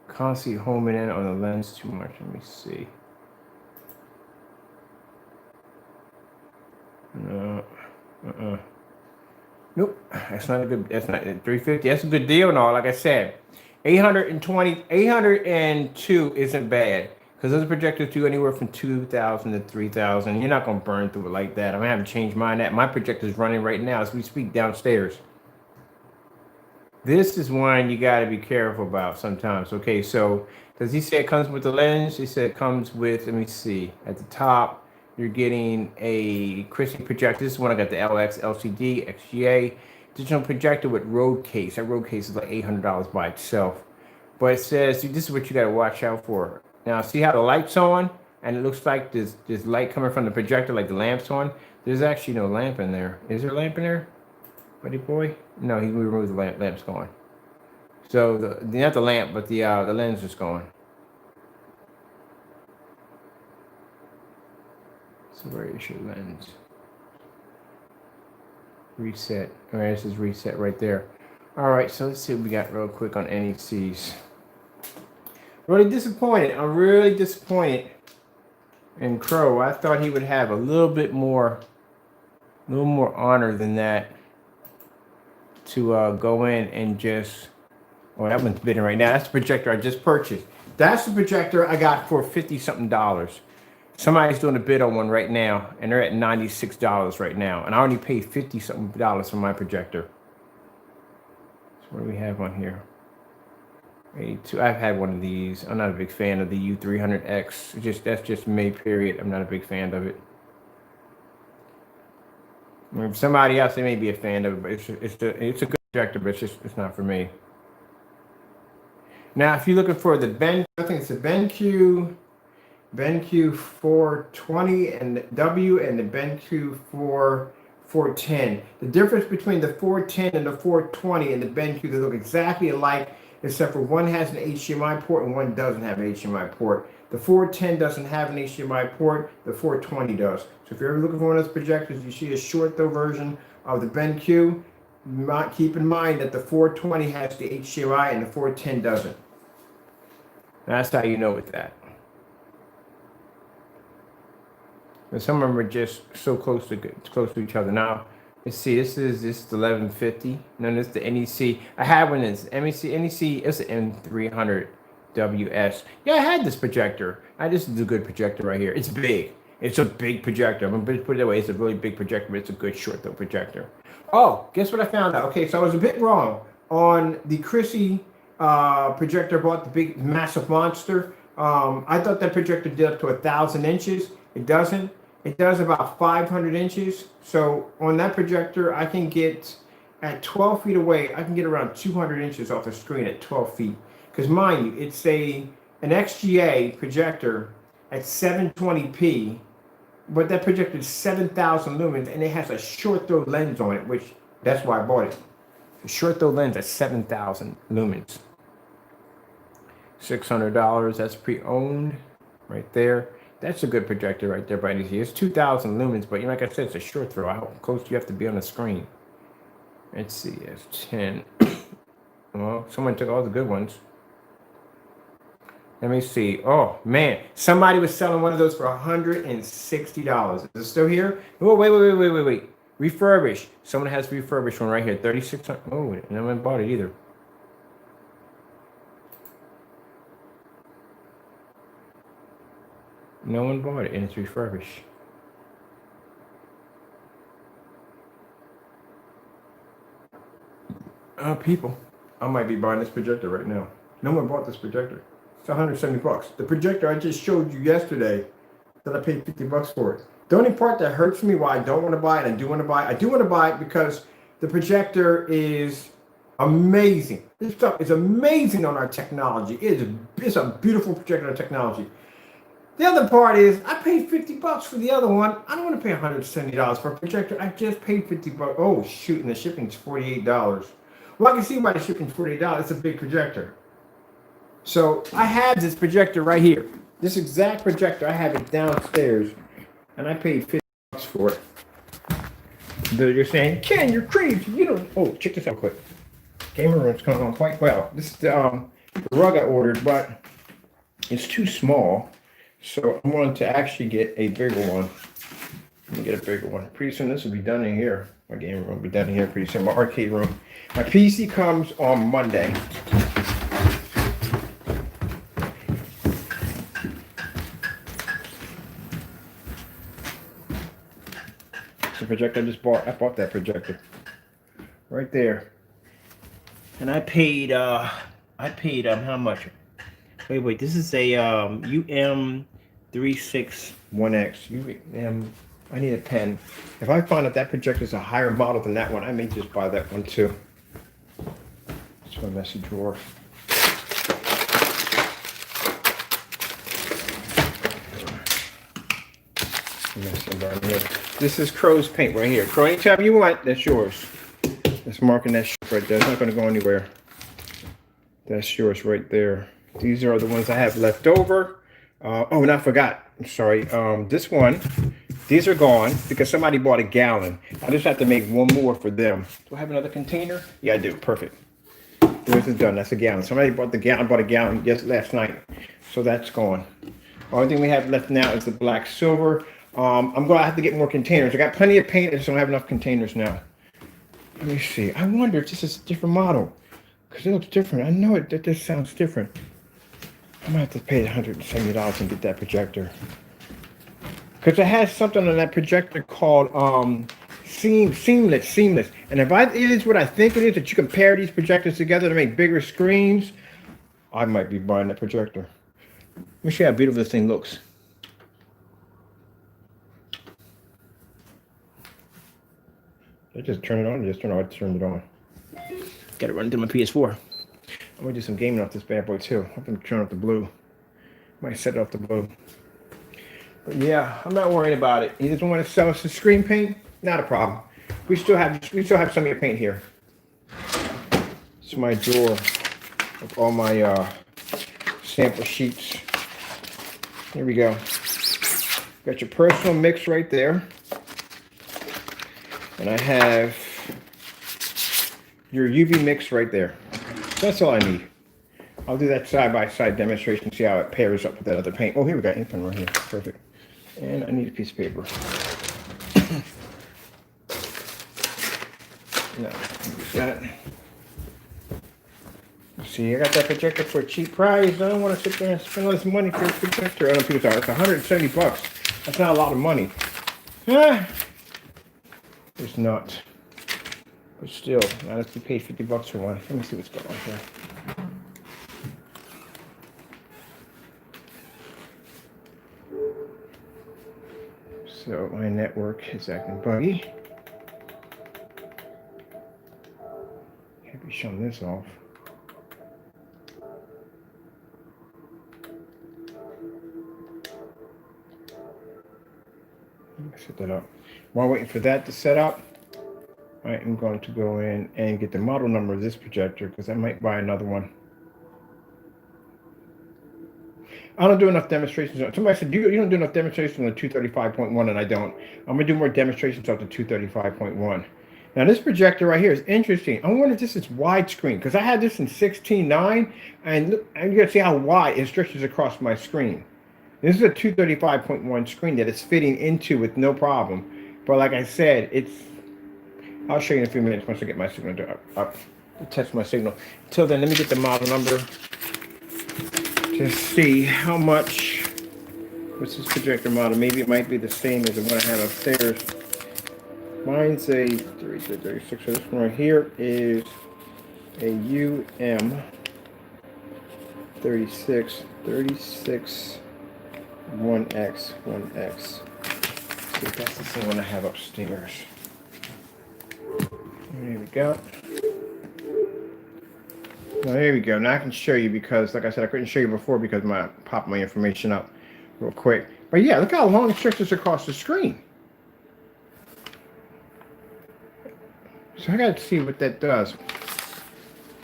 constantly homing in on the lens too much. Let me see. No. Nope, that's not 350. That's a good deal and all. Like I said, 802 isn't bad because those projectors do anywhere from 2,000 to 3,000. You're not gonna burn through it like that. I haven't changed mine. My projector's running right now as we speak downstairs. This is one you got to be careful about sometimes. Okay, so does he say it comes with the lens? He said it comes with. Let me see. At the top, you're getting a Christie projector. This is one I got, the LX LCD XGA digital projector with road case. That road case is like $800 by itself. But it says this is what you got to watch out for. Now, see how the light's on, and it looks like there's light coming from the projector, like the lamp's on. There's actually no lamp in there. Is there a lamp in there, buddy boy? No, he removed the lamp. Lamp's gone. So not the lamp, but the lens is gone. So where is your lens? Reset. All right, this is reset right there. All right, so let's see what we got real quick on NECs. Really disappointed. I'm really disappointed And Crow, I thought he would have a little more honor than that to go in and just. Oh, that one's bidding right now. That's the projector I just purchased. That's the projector I got for 50 something dollars. Somebody's doing a bid on one right now, and they're at $96 right now. And I only paid 50 something dollars for my projector. So what do we have on here? I've had one of these. I'm not a big fan of the U300X. That's just me, period. I'm not a big fan of it. I mean, somebody else, they may be a fan of it, but it's a good projector, but it's not for me. Now, if you're looking for the Ben, I think it's the BenQ 420 and the W and the BenQ 410. The difference between the 410 and the 420 and the BenQ, they look exactly alike, except for one has an HDMI port and one doesn't have an HDMI port. The 410 doesn't have an HDMI port, the 420 does. So if you're ever looking for one of those projectors, you see a short though version of the BenQ, keep in mind that the 420 has the HDMI and the 410 doesn't. That's how you know with that. And some of them are just so close to each other. Now, let's see. This is the 1150. No, this is the NEC. I had one. It's NEC. It's an M300WS. Yeah, I had this projector. This is a good projector right here. It's big. It's a big projector. I'm gonna put it that way. It's a really big projector, but it's a good short though projector. Oh, guess what I found out? Okay, so I was a bit wrong on the Chrissy projector. I bought the big, massive monster. I thought that projector did up to 1,000 inches. It doesn't. It does about 500 inches. So on that projector, I can get at 12 feet away, I can get around 200 inches off the screen at 12 feet. Because mind you, it's an XGA projector at 720p, but that projector is 7,000 lumens and it has a short throw lens on it, which that's why I bought it. A short throw lens at 7,000 lumens. $600, that's pre-owned right there. That's a good projector right there, by any. It's 2,000 lumens, but like I said, it's a short throw. How close do you have to be on the screen? Let's see, it's 10. Well, someone took all the good ones. Let me see. Oh, man. Somebody was selling one of those for $160. Is it still here? Oh, wait. Refurbished. Someone has refurbished one right here. 3,600. Oh, no one bought it either. No one bought it, and it's refurbished. People, I might be buying this projector right now. No one bought this projector. It's $170. The projector I just showed you yesterday that I paid $50 for it. The only part that hurts me why I don't want to buy it, I do want to buy it because the projector is amazing. This stuff is amazing on our technology. It's a beautiful projector on technology. The other part is I paid $50 for the other one. I don't want to pay $170 for a projector. I just paid $50. Oh shoot, and the shipping's $48. Well, I can see why the shipping's $48. It's a big projector. So I have this projector right here. This exact projector, I have it downstairs, and I paid $50 for it. But you're saying, Ken, you're crazy. You don't. Oh, check this out quick. Gamer room's coming on quite well. This is the rug I ordered, but it's too small. So I'm going to actually get a bigger one. Let me get a bigger one. Pretty soon this will be done in here. My game room will be done in here pretty soon. My arcade room. My PC comes on Monday. The projector I just bought. I bought that projector right there, and I paid how much? Wait. This is a UM361X. I need a pen. If I find out that projector is a higher model than that one, I may just buy that one too. It's my messy drawer. This is Crow's paint right here. Crow, anytime you want, that's yours. That's marking that shit right there. It's not going to go anywhere. That's yours right there. These are the ones I have left over. And I forgot. I'm sorry. This one, these are gone because somebody bought a gallon. I just have to make one more for them. Do I have another container? Yeah, I do. Perfect. Yours is done. That's a gallon. Somebody bought a gallon last night. So that's gone. Only thing we have left now is the black silver. I'm gonna have to get more containers. I got plenty of paint, I just don't have enough containers now. Let me see. I wonder if this is a different model. Because it looks different. I know it that this sounds different. I might have to pay $170 and get that projector. Because it has something on that projector called seamless. And if it is what I think it is, that you can pair these projectors together to make bigger screens, I might be buying that projector. Let me show you how beautiful this thing looks. I just turn it on, just turn it on. Got to run into my PS4. I'm gonna do some gaming off this bad boy too. I'm gonna turn off the blue. Might set it off the blue. But yeah, I'm not worried about it. You just want to sell us the screen paint? Not a problem. We still have some of your paint here. It's my drawer of all my sample sheets. Here we go. Got your personal mix right there. And I have your UV mix right there. That's all I need. I'll do that side-by-side demonstration, see how it pairs up with that other paint. Oh, here we got ink pen right here. Perfect. And I need a piece of paper. No, use that. See, I got that projector for a cheap price. I don't want to sit there and spend all this money for a projector. I don't think it's $170. That's not a lot of money. It's not. But still, now let's be paid $50 for one. Let me see what's going on here. So my network is acting buggy. Can't be showing this off. Set that up. While waiting for that to set up, I am going to go in and get the model number of this projector because I might buy another one. I don't do enough demonstrations. Somebody said, you don't do enough demonstrations on the 235.1, and I don't. I'm going to do more demonstrations on the 235.1. Now, this projector right here is interesting. I wonder if this is widescreen, because I had this in 16:9, and look, and you can see how wide it stretches across my screen. This is a 235.1 screen that it's fitting into with no problem. But like I said, I'll show you in a few minutes once I get my signal up to test my signal. Until then, let me get the model number to see how much. What's this projector model? Maybe it might be the same as the one I have upstairs. Mine's a 36. So this one right here is a UM 36 1X. See if that's the same one I have upstairs. There we go. Now, there we go. Now I can show you because, like I said, I couldn't show you before because I popped my information up real quick. But yeah, look how long it stretches across the screen. So I got to see what that does.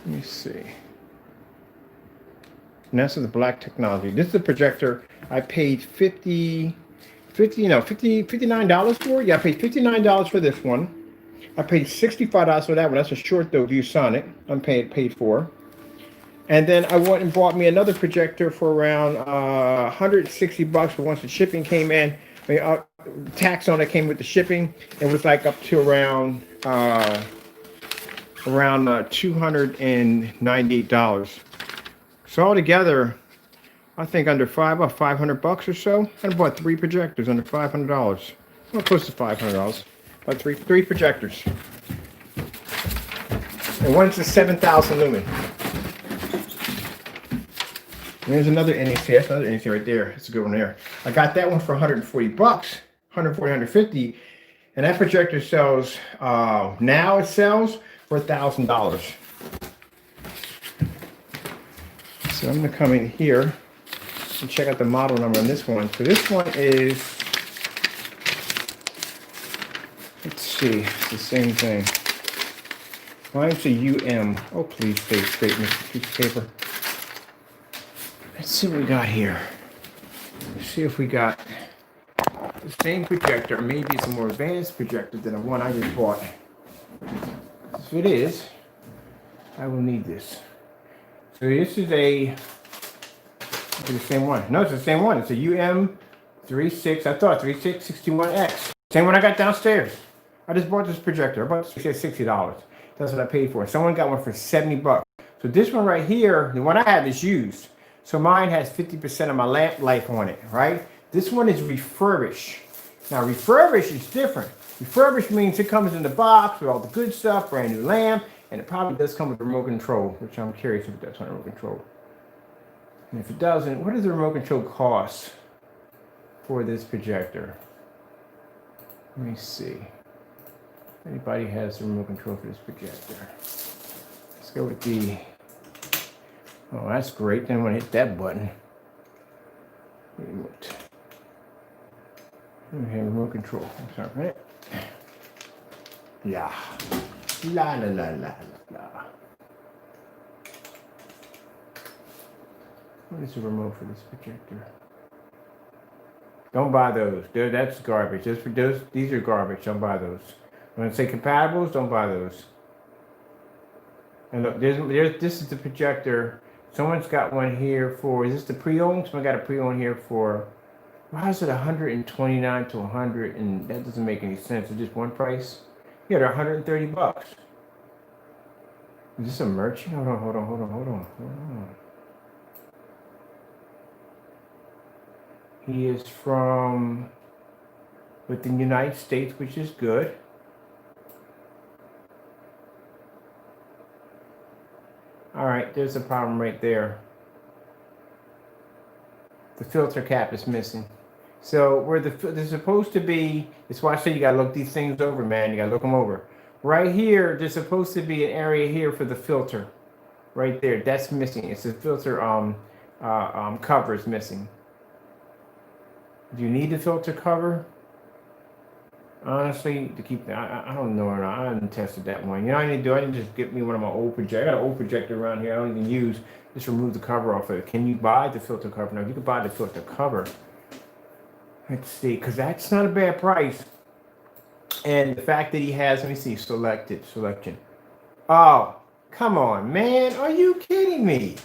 Let me see. And this is the black technology. This is a projector I paid $59 for. Yeah, I paid $59 for this one. I paid $65 for that one. That's a short though view Sonic. I'm paid for. And then I went and bought me another projector for around $160. But once the shipping came in, tax on it came with the shipping. It was like up to around $298. So altogether, I think under about $500 or so. I bought 3 projectors under $500. Well, close to $500. About three projectors. And one's a 7,000 lumen. And there's another NEC. That's another NEC right there. That's a good one there. I got that one for $140, $150. And that projector sells, now it sells for $1,000. So I'm going to come in here and check out the model number on this one. So this one is, let's see, it's the same thing. Mine's a UM. Oh, please stay straight, Mr. Piece of paper. Let's see what we got here. Let's see if we got the same projector. Maybe it's a more advanced projector than the one I just bought. If it is, I will need this. So this is a It's the same one. No, it's the same one. It's a UM36. I thought 3661X. Same one I got downstairs. I just bought this projector. I bought this for $60. That's what I paid for it. Someone got one for 70 bucks. So this one right here, the one I have is used. So mine has 50% of my lamp life on it, right? This one is refurbished. Now refurbished is different. Refurbished means it comes in the box with all the good stuff, brand new lamp, and it probably does come with a remote control, which I'm curious if it does have a remote control. And if it doesn't, what does the remote control cost for this projector? Let me see. Anybody has the remote control for this projector? Let's go with the. Oh, that's great. Then when I hit that button, remote. Okay, remote control. I'm sorry, right? Yeah. La la la la la. What is the remote for this projector? Don't buy those. That's garbage. These are garbage. Don't buy those. When I say compatibles, don't buy those. And look, this is the projector. Someone's got one here for, is this the pre-owned? Someone got a pre-owned here for, why is it 129 to 100? And that doesn't make any sense. It's just one price. Yeah, they're 130 bucks. Is this a merchant? Hold on. He is from within the United States, which is good. All right, there's a problem right there. The filter cap is missing. So where they're supposed to be, that's why I say you gotta look these things over, man. You gotta look them over. Right here, there's supposed to be an area here for the filter. Right there, that's missing. It's the filter cover is missing. Do you need the filter cover? Honestly, to keep I don't know. I haven't tested that one. You know what I need to do? I need to just get me one of my old projectors. I got an old projector around here I don't even use. Just remove the cover off of it. Can you buy the filter cover? Now, if you can buy the filter cover, let's see, because that's not a bad price. And the fact that he has, let me see, selection. Oh, come on, man. Are you kidding me?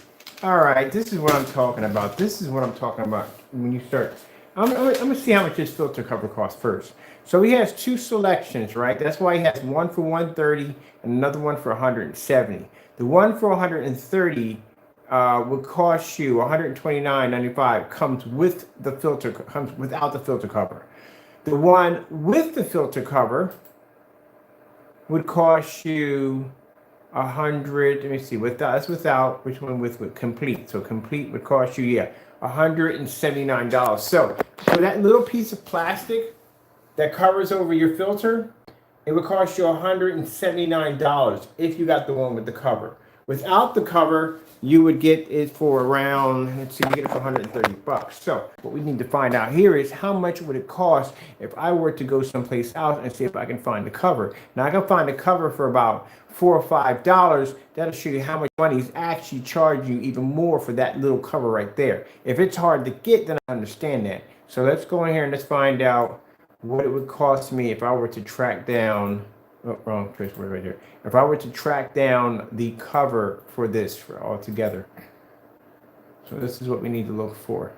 All right, this is what I'm talking about. This is what I'm talking about when you start. I'm going to see how much this filter cover costs first. So he has two selections, right? That's why he has one for 130 and another one for 170. The one for 130 would cost you $129.95. Comes with the filter, comes without the filter cover. The one with the filter cover would cost you 100. Let me see. That's without. Which one with complete? So complete would cost you $179. So for that little piece of plastic that covers over your filter, it would cost you $179 if you got the one with the cover. Without the cover, you would get it for around, let's see, you get it for 130 bucks. So what we need to find out here is how much would it cost if I were to go someplace else and see if I can find the cover. Now I can find the cover for about $4 or $5. That'll show you how much money is actually charging you even more for that little cover right there. If it's hard to get, then I understand that. So let's go in here and let's find out what it would cost me if I were to track down, oh, wrong trace word right here. If I were to track down the cover for this all together. So this is what we need to look for.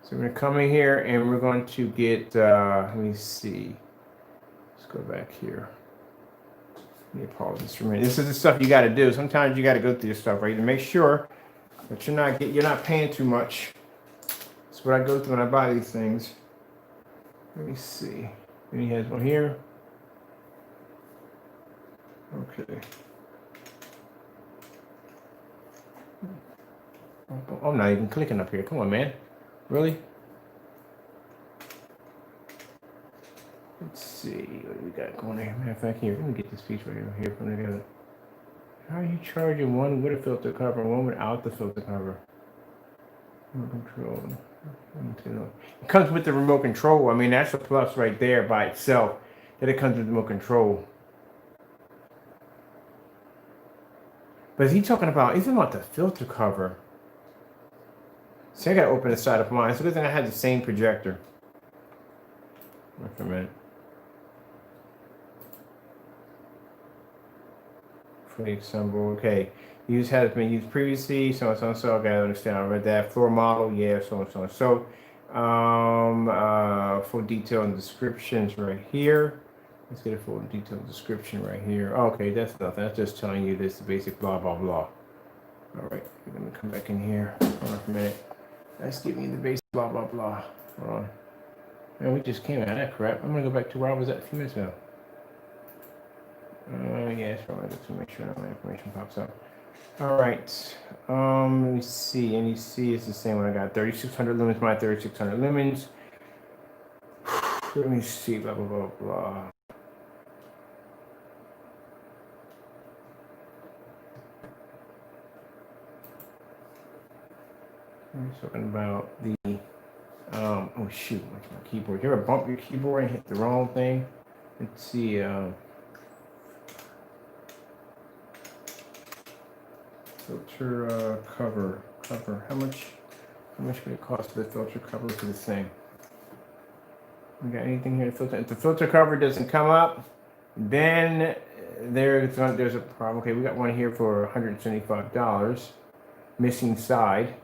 So we're going to come in here and we're going to get, let me see. Let's go back here. Let me pause this for a minute. This is the stuff you got to do. Sometimes you got to go through this stuff, right? To make sure that you're not paying too much. That's what I go through when I buy these things. Let me see. And he has one here. Okay. I'm not even clicking up here. Come on, man. Really? Let's see what we got going here. Matter of fact, here, let me get this piece right here from together. How are you charging one with a filter cover and one without the filter cover? Remote control. It comes with the remote control. I mean, that's a plus right there by itself, that it comes with the remote control. But is he talking about the filter cover? See, I gotta open the side of mine. It's a good thing I had the same projector. Wait for a minute. Flake symbol, okay. Use has been used previously, so and so and so. I gotta understand. I read that. Floor model, yeah, so and so and so. Full detail and descriptions right here. Let's get a full detailed description right here. Okay, that's nothing. That's just telling you this basic blah blah blah. All right, let me come back in here. Hold on for a minute. Let's give me the basic blah blah blah. Hold on. Man, we just came out of that crap. I'm gonna go back to where I was at a few minutes ago. Yeah, that's probably just to make sure that my information pops up. All right. Let me see. NEC is the same one I got. 3600 lumens, my 3600 lumens. Let me see. Blah blah blah blah. I'm talking about the. Oh shoot! What's my keyboard? You ever bump your keyboard and hit the wrong thing? Let's see. Filter cover. How much would it cost for the filter cover for this thing? We got anything here to filter? If the filter cover doesn't come up, then there's a problem. Okay, we got one here for $175. Missing side.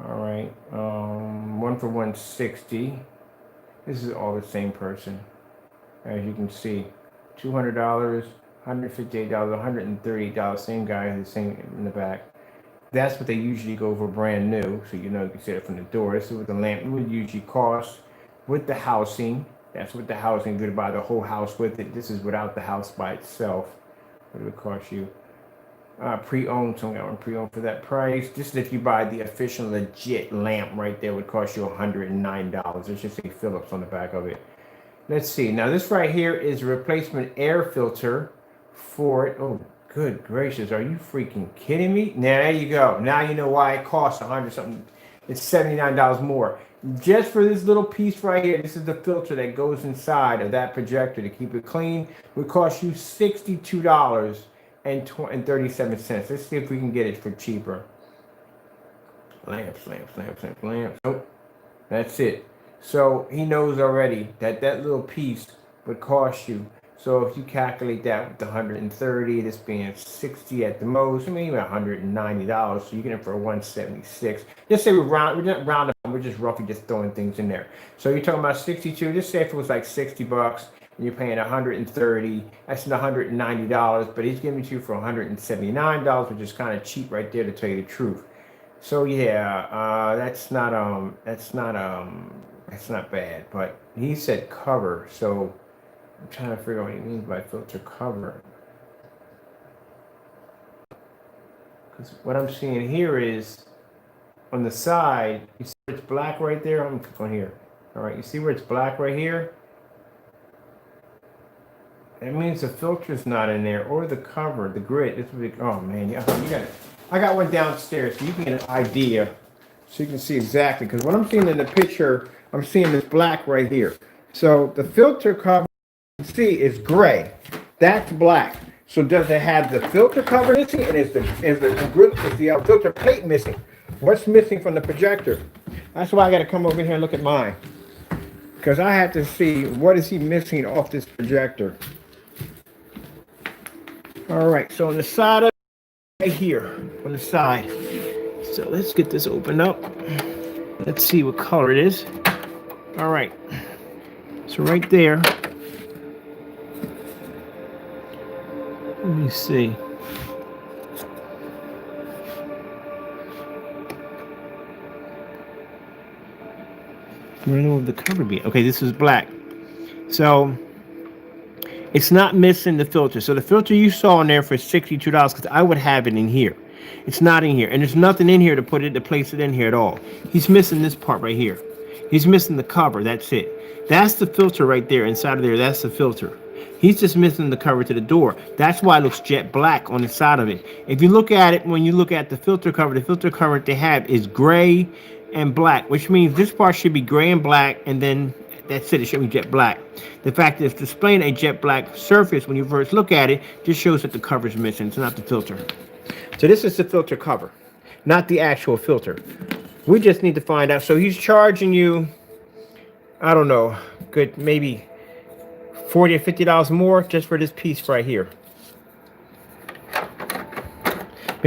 All right, one for 160. This is all the same person, as you can see. $200, $158, $130. Same guy, the same in the back. That's what they usually go for brand new, so you know you can see it from the door. This is what the lamp would usually cost with the housing. That's what the housing, you could buy the whole house with it. This is without the house by itself. What would it cost you? Pre-owned, so I got one pre-owned for that price. This is if you buy the official legit lamp right there, would cost you $109. It should say Philips on the back of it. Let's see. Now this right here is a replacement air filter for it. Oh, good gracious. Are you freaking kidding me? Now there you go. Now you know why it costs $100 something. It's $79 more. Just for this little piece right here, this is the filter that goes inside of that projector to keep it clean. Would cost you $62 and 37 cents. Let's see if we can get it for cheaper. Lamps. Nope. That's it. So he knows already that that little piece would cost you. So if you calculate that with the 130, this being 60 at the most, maybe $190. So you get it for 176. Just say we're not rounding, we're just roughly just throwing things in there. So you're talking about 62. Just say if it was like $60 and you're paying 130, that's $190. But he's giving it to you for $179, which is kind of cheap right there, to tell you the truth. So yeah, that's not bad. But he said cover, so I'm trying to figure out what he means by filter cover. Because what I'm seeing here is on the side, you see where it's black right there? I'm going to click on here. All right, you see where it's black right here? That means the filter's not in there, or the cover, the grid. This would be, oh man, you got it. I got one downstairs so you can get an idea, so you can see exactly. Because what I'm seeing in the picture, I'm seeing this black right here. So the filter cover, see, is gray. That's black. So does it have the filter cover missing, and is the filter plate missing? What's missing from the projector? That's why I got to come over here and look at mine, because I have to see what is he missing off this projector. All right, so on the side of right here, on the side. So let's get this opened up. Let's see what color it is. All right. So right there. Let me see. I don't know what the cover be. Okay, this is black. So it's not missing the filter. So the filter you saw in there for $62, because I would have it in here. It's not in here. And there's nothing in here to place it in here at all. He's missing this part right here. He's missing the cover. That's it. That's the filter right there inside of there. That's the filter. He's just missing the cover to the door. That's why it looks jet black on the side of it. If you look at it, when you look at the filter cover they have is gray and black, which means this part should be gray and black, and then that's it. It should be jet black. The fact that it's displaying a jet black surface when you first look at it just shows that the cover is missing. It's not the filter. So this is the filter cover, not the actual filter. We just need to find out. So he's charging you, I don't know, good maybe $40 or $50 more just for this piece right here.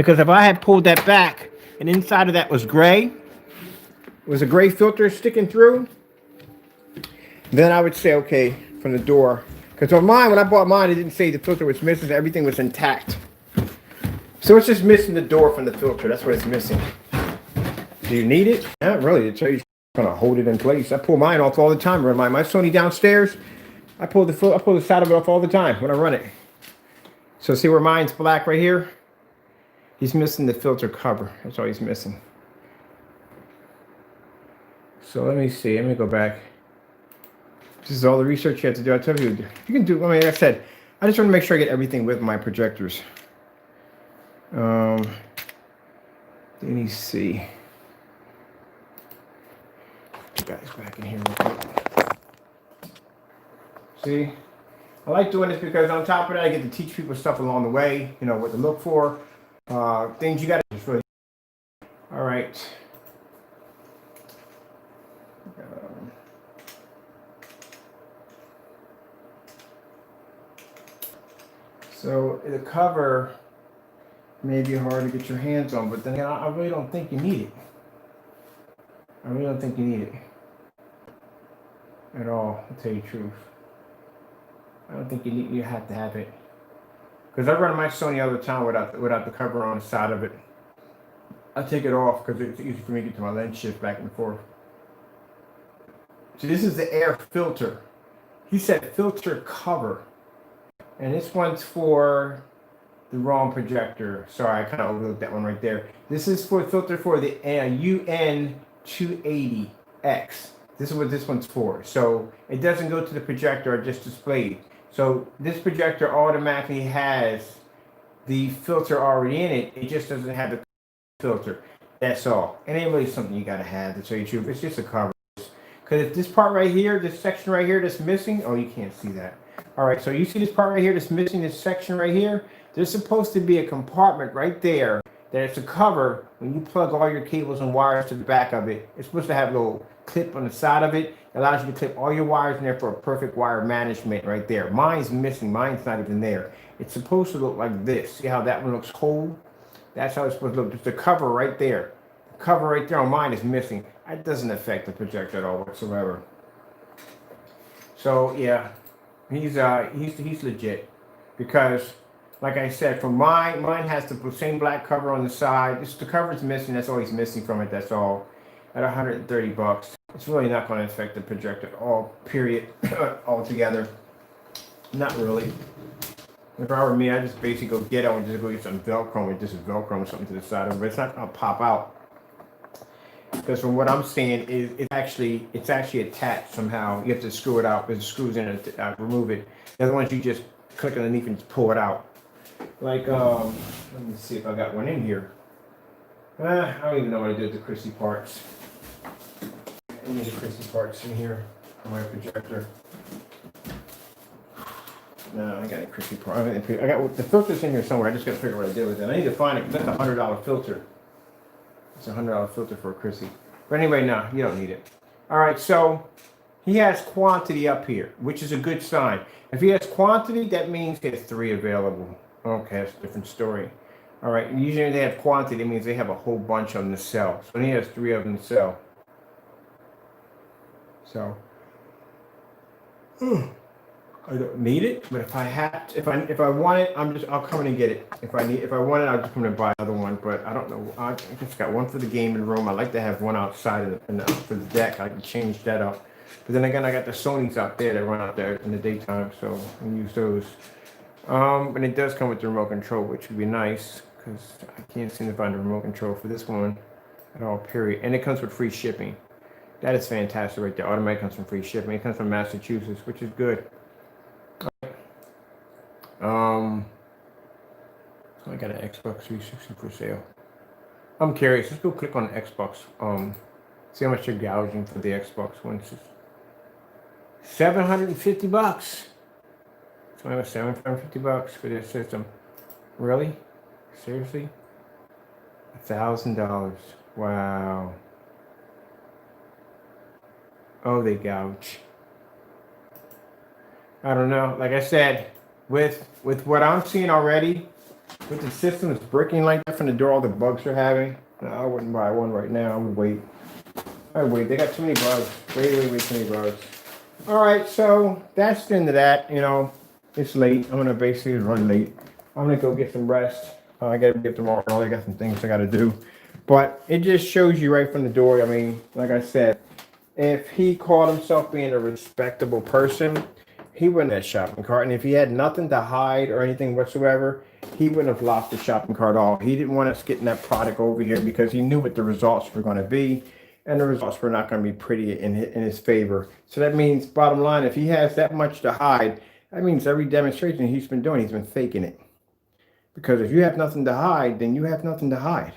Because if I had pulled that back and inside of that was gray, it was a gray filter sticking through, then I would say, okay, from the door. Because on mine, when I bought mine, it didn't say the filter was missing, everything was intact. So it's just missing the door from the filter. That's what it's missing. Do you need it? Not really. To tell you, it's gonna hold it in place. I pull mine off all the time. Run my Sony downstairs. I pull the side of it off all the time when I run it. So see where mine's black right here? He's missing the filter cover. That's all he's missing. So let me see. Let me go back. This is all the research you have to do. I tell you, you can do. I mean, like I said, I just want to make sure I get everything with my projectors. Let me see. Put you guys back in here real quick. See, I like doing this because on top of that, I get to teach people stuff along the way. You know what to look for, things you got to just really. All right. So the cover may be hard to get your hands on, but then I really don't think you need it. I really don't think you need it at all, to tell you the truth. I don't think you have to have it. Because I run my Sony all the time without the cover on the side of it. I take it off because it's easy for me to get to my lens shift back and forth. So this is the air filter. He said filter cover. And this one's for the wrong projector. Sorry, I kind of overlooked that one right there. This is for filter for the UN280X. This is what this one's for. So it doesn't go to the projector I just displayed. So this projector automatically has the filter already in it. It just doesn't have the filter. That's all. It ain't really something you gotta have, to tell you the truth. It's just a cover. Because if this part right here, this section right here that's missing, oh, you can't see that. All right, so you see this part right here that's missing, this section right here? There's supposed to be a compartment right there that it's a cover. When you plug all your cables and wires to the back of it, it's supposed to have a little clip on the side of it. It allows you to clip all your wires in there for a perfect wire management right there. Mine's missing. Mine's not even there. It's supposed to look like this. See how that one looks whole? That's how it's supposed to look. There's the cover right there. The cover right there on mine is missing. That doesn't affect the projector at all whatsoever. So yeah, he's legit, because like I said, for mine has the same black cover on the side. The cover's missing. That's all he's missing from it. That's all. At $130, it's really not going to affect the projector at all. Period. Altogether, not really. If I were me, I'd just basically go get it and just go get some Velcro and just Velcro something to the side of it. But it's not going to pop out, because from what I'm seeing, it's actually attached somehow. You have to screw it out. There's screws in it to remove it. The other ones you just click underneath and just pull it out. Like let me see if I got one in here. I don't even know what I did with the Chrissy parts. I need the Chrissy parts in here on my projector. No, I got a Chrissy part. I got the filter's in here somewhere. I just got to figure out what I did with it. I need to find it, because that's a $100 filter. It's a $100 filter for a Chrissy. But anyway, no, you don't need it. All right, so he has quantity up here, which is a good sign. If he has quantity, that means he has 3 available. Okay, that's a different story. All right, usually they have quantity. That means they have a whole bunch of them to sell. So he has 3 of them to sell. So I don't need it, but if I have to, if I want it, I'll come in and get it. If I want it, I'll just come in and buy another one. But I don't know. I just got one for the gaming room. I like to have one outside for the deck. I can change that up. But then again, I got the Sonys out there that run out there in the daytime, so I can use those. And it does come with the remote control, which would be nice, because I can't seem to find a remote control for this one at all, period. And it comes with free shipping. That is fantastic right there. Automatic comes from free shipping. It comes from Massachusetts, which is good. So I got an Xbox 360 for sale. I'm curious. Let's go click on the Xbox. See how much you're gouging for the Xbox One. $750. So I have $750 for this system. Really? Seriously? $1,000. Wow. Oh, they gouge. I don't know. Like I said, with what I'm seeing already, with the system that's breaking like that from the door, all the bugs are having. No, I wouldn't buy one right now. I would wait. They got too many bugs. Way too many bugs. All right, so that's the end of that. You know, it's late. I'm gonna basically run late. I'm gonna go get some rest. I gotta get tomorrow. I got some things I gotta do. But it just shows you right from the door. I mean, like I said, if he called himself being a respectable person, he wouldn't have that shopping cart. And if he had nothing to hide or anything whatsoever, he wouldn't have lost the shopping cart at all. He didn't want us getting that product over here because he knew what the results were going to be. And the results were not going to be pretty in his favor. So that means, bottom line, if he has that much to hide, that means every demonstration he's been doing, he's been faking it. Because if you have nothing to hide, then you have nothing to hide.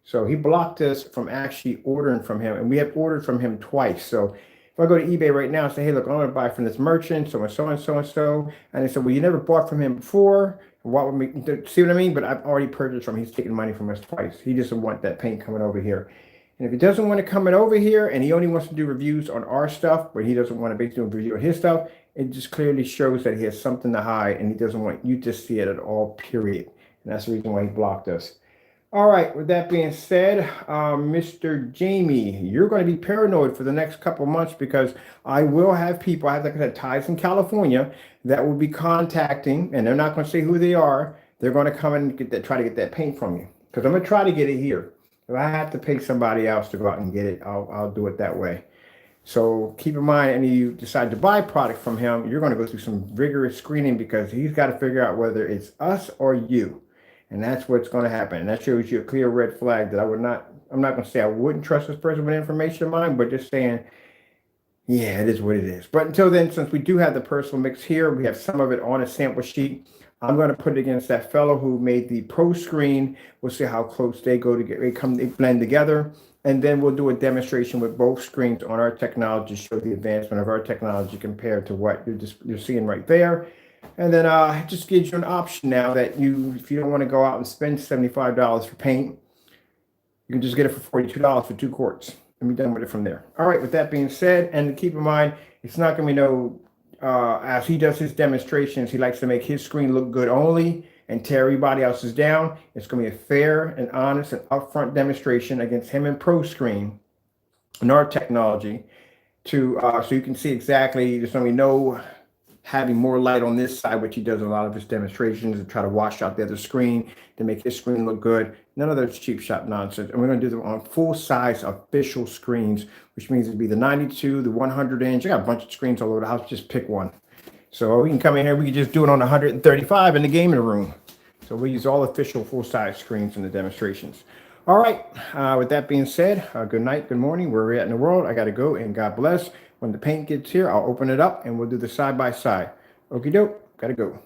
So he blocked us from actually ordering from him. And we have ordered from him twice. So if I go to eBay right now and say, hey, look, I want to buy from this merchant, so and so and so and so. And they said, well, you never bought from him before. What would we see what I mean? But I've already purchased from him. He's taking money from us twice. He doesn't want that paint coming over here. And if he doesn't want it coming over here and he only wants to do reviews on our stuff, but he doesn't want to basically do a review on his stuff, it just clearly shows that he has something to hide and he doesn't want you to see it at all, period. And that's the reason why he blocked us. All right, with that being said, Mr. Jamie, you're going to be paranoid for the next couple months because I will have people, I have, like I said, ties in California that will be contacting, and they're not going to say who they are. They're going to come and try to get that paint from you because I'm going to try to get it here. If I have to pay somebody else to go out and get it, I'll do it that way. So keep in mind, any of you decide to buy product from him, you're going to go through some rigorous screening because he's got to figure out whether it's us or you. And that's what's going to happen. And that shows you a clear red flag that I'm not going to say I wouldn't trust this person with information of mine, but just saying, yeah, it is what it is. But until then, since we do have the personal mix here, we have some of it on a sample sheet. I'm going to put it against that fellow who made the pro screen. We'll see how close they go together. They blend together. And then we'll do a demonstration with both screens on our technology, show the advancement of our technology compared to what you're seeing right there. And then it just gives you an option now that if you don't want to go out and spend $75 for paint, you can just get it for $42 for 2 quarts and be done with it from there. All right, with that being said, and keep in mind, it's not going to be as he does his demonstrations, he likes to make his screen look good only and tear everybody else's down. It's going to be a fair and honest and upfront demonstration against him and Pro Screen and our technology so you can see exactly, there's going to be no having more light on this side, which he does a lot of his demonstrations, and try to wash out the other screen to make his screen look good. None of those cheap shot nonsense. And we're going to do them on full-size official screens, which means it'd be the 92, the 100-inch. I got a bunch of screens all over the house. Just pick one. So we can come in here. We can just do it on 135 in the gaming room. So we use all official full-size screens in the demonstrations. All right. With that being said, good night, good morning, where we're at in the world. I got to go, and God bless. When the paint gets here, I'll open it up and we'll do the side by side. Okie doke, gotta go.